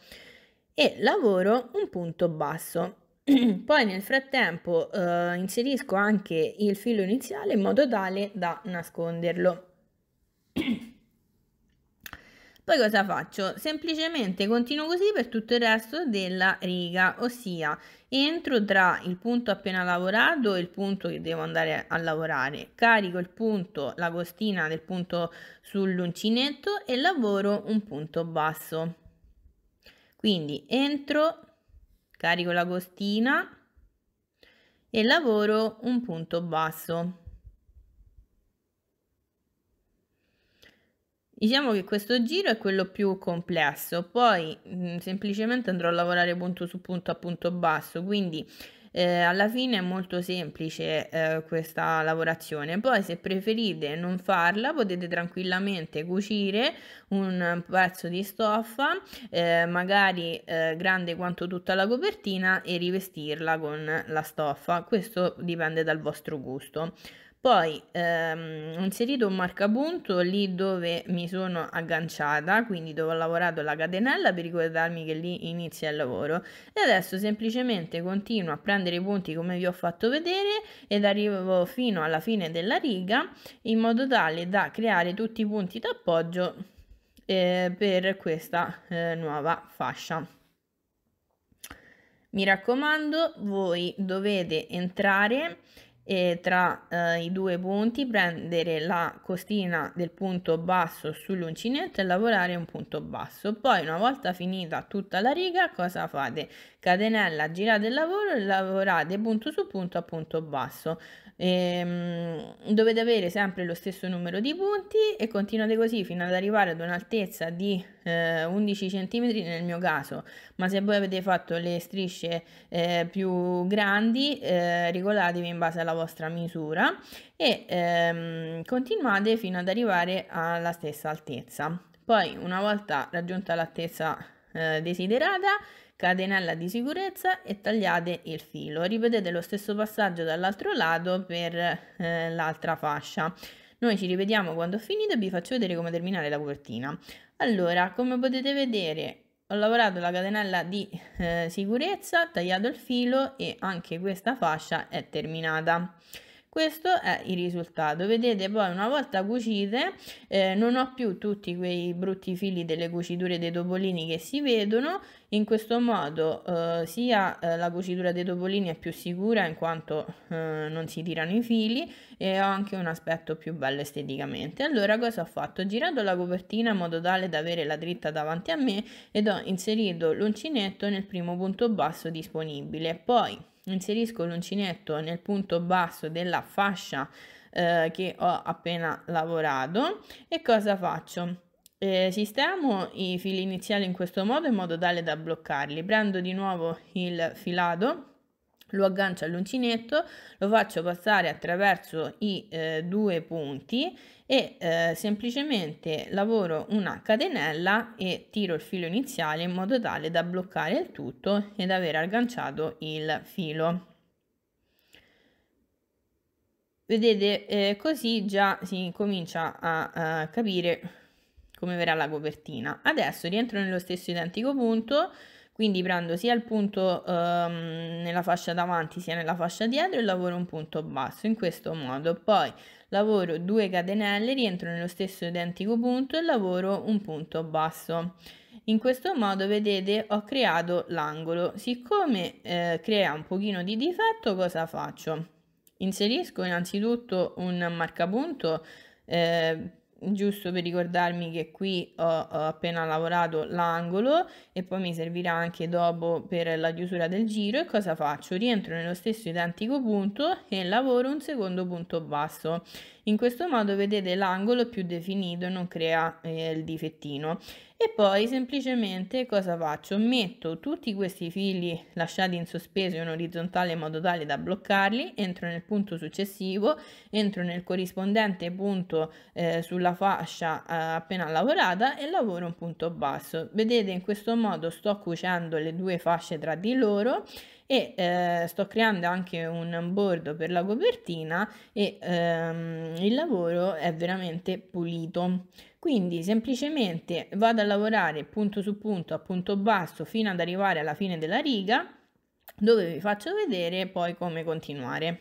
e lavoro un punto basso. Poi nel frattempo inserisco anche il filo iniziale in modo tale da nasconderlo. Poi cosa faccio? Semplicemente continuo così per tutto il resto della riga, ossia entro tra il punto appena lavorato e il punto che devo andare a lavorare, carico il punto, la costina del punto sull'uncinetto e lavoro un punto basso. Quindi entro, carico la costina e lavoro un punto basso. Diciamo che questo giro è quello più complesso, poi semplicemente andrò a lavorare punto su punto a punto basso, quindi alla fine è molto semplice questa lavorazione. Poi se preferite non farla potete tranquillamente cucire un pezzo di stoffa, magari grande quanto tutta la copertina, e rivestirla con la stoffa. Questo dipende dal vostro gusto. Poi ho inserito un marcapunto lì dove mi sono agganciata, quindi dove ho lavorato la catenella, per ricordarmi che lì inizia il lavoro. E adesso semplicemente continuo a prendere i punti come vi ho fatto vedere ed arrivo fino alla fine della riga, in modo tale da creare tutti i punti d'appoggio per questa nuova fascia. Mi raccomando, voi dovete entrare tra i due punti, prendere la costina del punto basso sull'uncinetto e lavorare un punto basso. Poi una volta finita tutta la riga, cosa fate? Catenella, girate il lavoro e lavorate punto su punto a punto basso. Dovete avere sempre lo stesso numero di punti e continuate così fino ad arrivare ad un'altezza di 11 cm nel mio caso, ma se voi avete fatto le strisce più grandi, regolatevi in base alla vostra misura e continuate fino ad arrivare alla stessa altezza. Poi una volta raggiunta l'altezza desiderata, catenella di sicurezza e tagliate il filo. Ripetete lo stesso passaggio dall'altro lato per l'altra fascia. Noi ci rivediamo quando ho finito e vi faccio vedere come terminare la copertina. Allora, come potete vedere, ho lavorato la catenella di sicurezza, tagliato il filo e anche questa fascia è terminata. Questo è il risultato. Vedete, poi una volta cucite non ho più tutti quei brutti fili delle cuciture dei topolini che si vedono. In questo modo sia la cucitura dei topolini è più sicura in quanto non si tirano i fili e ho anche un aspetto più bello esteticamente. Allora cosa ho fatto? Ho girato la copertina in modo tale da avere la dritta davanti a me ed ho inserito l'uncinetto nel primo punto basso disponibile. Poi inserisco l'uncinetto nel punto basso della fascia che ho appena lavorato e cosa faccio? Sistemo i fili iniziali in questo modo in modo tale da bloccarli. Prendo di nuovo il filato, lo aggancio all'uncinetto, lo faccio passare attraverso i due punti e semplicemente lavoro una catenella e tiro il filo iniziale in modo tale da bloccare il tutto ed aver agganciato il filo. Vedete, così già si comincia a capire come verrà la copertina. Adesso rientro nello stesso identico punto, quindi prendo sia il punto nella fascia davanti sia nella fascia dietro e lavoro un punto basso in questo modo. Poi lavoro 2 catenelle, rientro nello stesso identico punto e lavoro un punto basso. In questo modo, vedete, ho creato l'angolo. Siccome crea un pochino di difetto, cosa faccio? Inserisco innanzitutto un marcapunto, giusto per ricordarmi che qui ho appena lavorato l'angolo e poi mi servirà anche dopo per la chiusura del giro. E cosa faccio? Rientro nello stesso identico punto e lavoro un secondo punto basso. In questo modo, vedete, l'angolo è più definito e non crea il difettino. E poi semplicemente cosa faccio? Metto tutti questi fili lasciati in sospeso in orizzontale in modo tale da bloccarli, entro nel punto successivo, entro nel corrispondente punto sulla fascia appena lavorata e lavoro un punto basso. Vedete, in questo modo sto cucendo le due fasce tra di loro e sto creando anche un bordo per la copertina e il lavoro è veramente pulito. Quindi semplicemente vado a lavorare punto su punto a punto basso fino ad arrivare alla fine della riga, dove vi faccio vedere poi come continuare.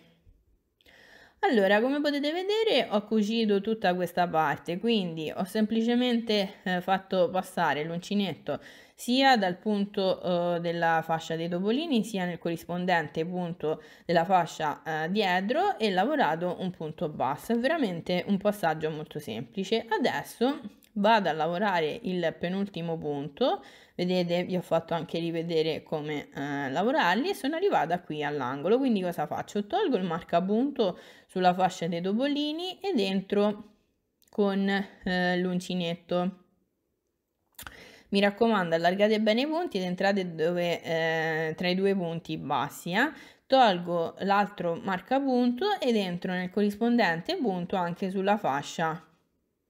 Allora, come potete vedere, ho cucito tutta questa parte, quindi ho semplicemente fatto passare l'uncinetto sia dal punto della fascia dei topolini sia nel corrispondente punto della fascia dietro e lavorato un punto basso. È veramente un passaggio molto semplice. Adesso vado a lavorare il penultimo punto. Vedete, vi ho fatto anche rivedere come lavorarli e sono arrivata qui all'angolo. Quindi cosa faccio? Tolgo il marcapunto sulla fascia dei topolini ed entro con l'uncinetto. Mi raccomando, allargate bene i punti ed entrate dove, tra i due punti bassi. Tolgo l'altro marcapunto ed entro nel corrispondente punto anche sulla fascia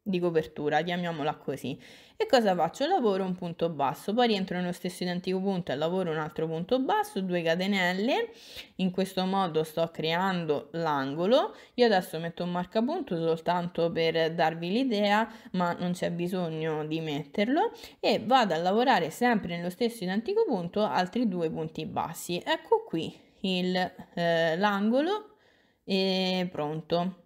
di copertura, chiamiamola così. E cosa faccio? Lavoro un punto basso, poi rientro nello stesso identico punto e lavoro un altro punto basso, 2 catenelle. In questo modo sto creando l'angolo. Io adesso metto un marcapunto soltanto per darvi l'idea, ma non c'è bisogno di metterlo, e vado a lavorare sempre nello stesso identico punto altri 2 punti bassi. Ecco qui l'angolo è pronto.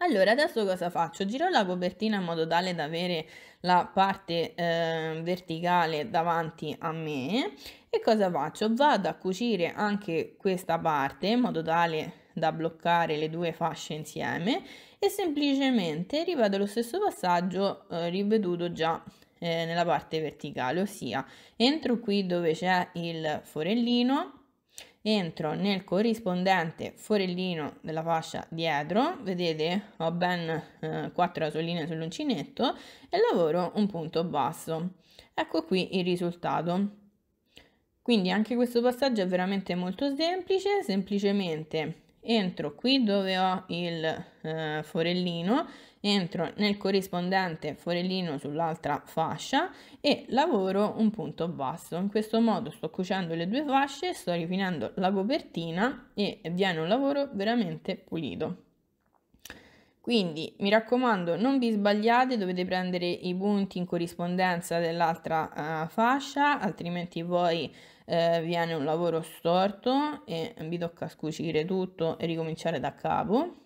Allora, adesso cosa faccio? Giro la copertina in modo tale da avere la parte verticale davanti a me. E cosa faccio? Vado a cucire anche questa parte in modo tale da bloccare le due fasce insieme e semplicemente ripeto lo stesso passaggio ripetuto già nella parte verticale, ossia entro qui dove c'è il forellino, entro nel corrispondente forellino della fascia dietro, vedete ho ben 4 asoline sull'uncinetto e lavoro un punto basso. Ecco qui il risultato. Quindi anche questo passaggio è veramente molto semplice, semplicemente entro qui dove ho il forellino, entro nel corrispondente forellino sull'altra fascia e lavoro un punto basso. In questo modo sto cucendo le due fasce, sto rifinendo la copertina e viene un lavoro veramente pulito. Quindi mi raccomando, non vi sbagliate, dovete prendere i punti in corrispondenza dell'altra fascia, altrimenti poi viene un lavoro storto e vi tocca scucire tutto e ricominciare da capo.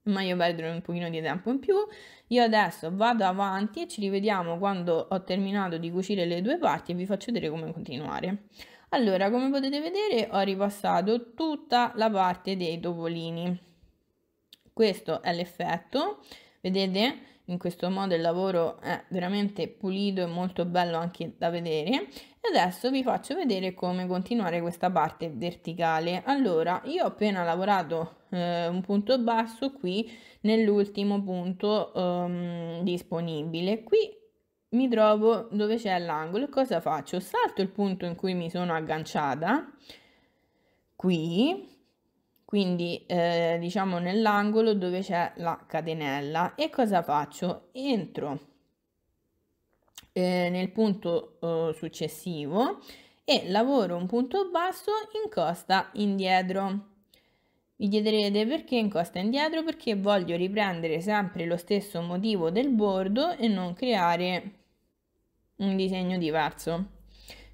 Meglio perdere un pochino di tempo in più. Io adesso vado avanti e ci rivediamo quando ho terminato di cucire le due parti e vi faccio vedere come continuare. Allora, come potete vedere, ho ripassato tutta la parte dei topolini. Questo è l'effetto, vedete? In questo modo il lavoro è veramente pulito e molto bello anche da vedere. E adesso vi faccio vedere come continuare questa parte verticale. Allora, io ho appena lavorato un punto basso qui nell'ultimo punto disponibile. Qui mi trovo dove c'è l'angolo. Cosa faccio? Salto il punto in cui mi sono agganciata, qui, quindi diciamo nell'angolo dove c'è la catenella, e cosa faccio? Entro nel punto successivo e lavoro un punto basso in costa indietro. Vi chiederete perché in costa indietro? Perché voglio riprendere sempre lo stesso motivo del bordo e non creare un disegno diverso.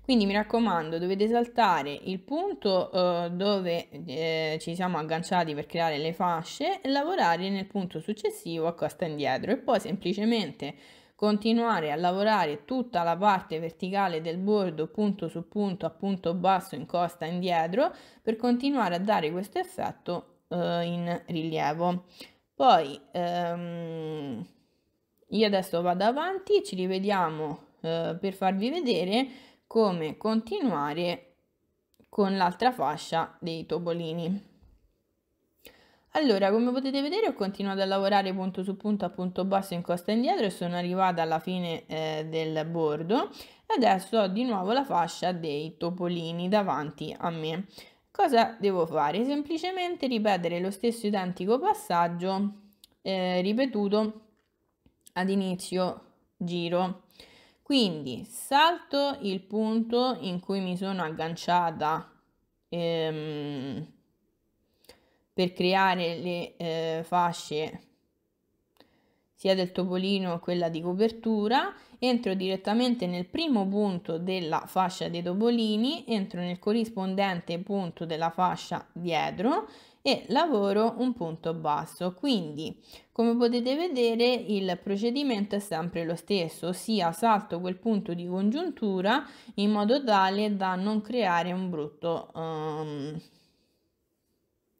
Quindi mi raccomando, dovete saltare il punto dove ci siamo agganciati per creare le fasce e lavorare nel punto successivo a costa indietro, e poi semplicemente continuare a lavorare tutta la parte verticale del bordo punto su punto a punto basso in costa indietro per continuare a dare questo effetto in rilievo. Poi io adesso vado avanti, ci rivediamo per farvi vedere come continuare con l'altra fascia dei topolini. Allora, come potete vedere ho continuato a lavorare punto su punto a punto basso in costa indietro e sono arrivata alla fine del bordo. Adesso ho di nuovo la fascia dei topolini davanti a me. Cosa devo fare? Semplicemente ripetere lo stesso identico passaggio ripetuto ad inizio giro. Quindi salto il punto in cui mi sono agganciata per creare le fasce sia del topolino che quella di copertura, entro direttamente nel primo punto della fascia dei topolini, entro nel corrispondente punto della fascia dietro e lavoro un punto basso. Quindi, come potete vedere, il procedimento è sempre lo stesso, ossia salto quel punto di congiuntura in modo tale da non creare un brutto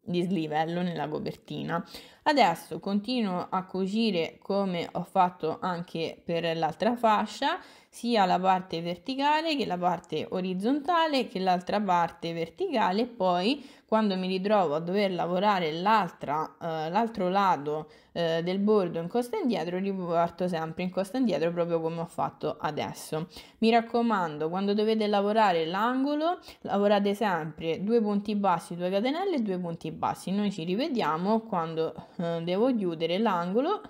dislivello nella copertina. Adesso continuo a cucire come ho fatto anche per l'altra fascia, sia la parte verticale che la parte orizzontale che l'altra parte verticale, e poi quando mi ritrovo a dover lavorare l'altro lato del bordo in costa indietro, riparto sempre in costa indietro proprio come ho fatto adesso. Mi raccomando, quando dovete lavorare l'angolo lavorate sempre 2 punti bassi, 2 catenelle e 2 punti bassi. Noi ci rivediamo quando devo chiudere l'angolo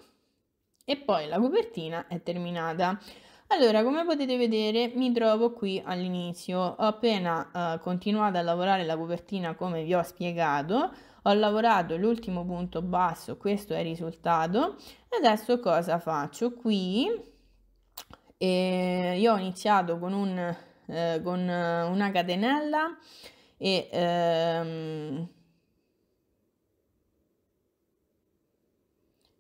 e poi la copertina è terminata. Allora, come potete vedere, mi trovo qui all'inizio. Ho appena continuato a lavorare la copertina come vi ho spiegato. Ho lavorato l'ultimo punto basso, questo è il risultato. Adesso cosa faccio? Qui io ho iniziato con una catenella e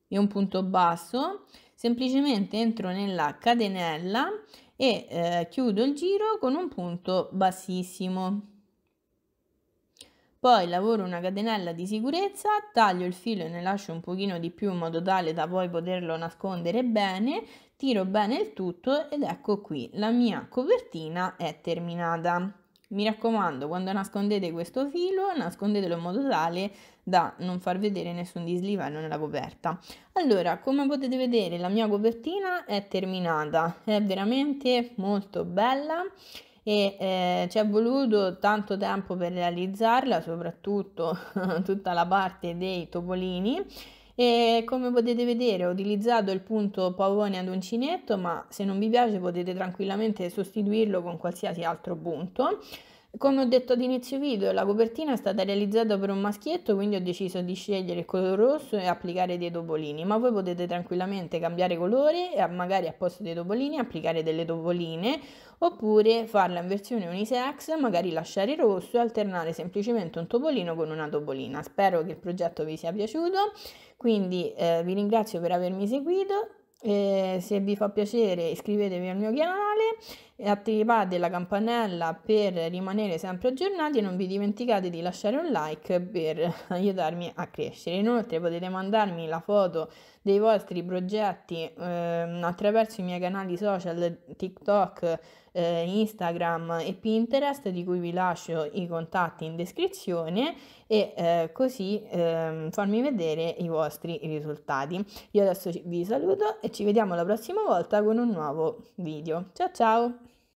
un punto basso, semplicemente entro nella catenella e chiudo il giro con un punto bassissimo. Poi lavoro una catenella di sicurezza, taglio il filo e ne lascio un pochino di più in modo tale da poi poterlo nascondere bene, tiro bene il tutto ed ecco qui, la mia copertina è terminata. Mi raccomando, quando nascondete questo filo, nascondetelo in modo tale da non far vedere nessun dislivello nella coperta. Allora, come potete vedere, la mia copertina è terminata, è veramente molto bella e ci è voluto tanto tempo per realizzarla, soprattutto tutta la parte dei topolini. E come potete vedere ho utilizzato il punto pavone ad uncinetto, ma se non vi piace potete tranquillamente sostituirlo con qualsiasi altro punto. Come ho detto ad inizio video, la copertina è stata realizzata per un maschietto, quindi ho deciso di scegliere il colore rosso e applicare dei topolini, ma voi potete tranquillamente cambiare colore e magari a posto dei topolini applicare delle topoline, oppure farla in versione unisex, magari lasciare il rosso e alternare semplicemente un topolino con una topolina. Spero che il progetto vi sia piaciuto, quindi vi ringrazio per avermi seguito. Se vi fa piacere iscrivetevi al mio canale e attivate la campanella per rimanere sempre aggiornati e non vi dimenticate di lasciare un like per aiutarmi a crescere. Inoltre potete mandarmi la foto dei vostri progetti attraverso i miei canali social TikTok, Instagram e Pinterest, di cui vi lascio i contatti in descrizione, e così farmi vedere i vostri risultati. Io adesso vi saluto e ci vediamo la prossima volta con un nuovo video. Ciao ciao!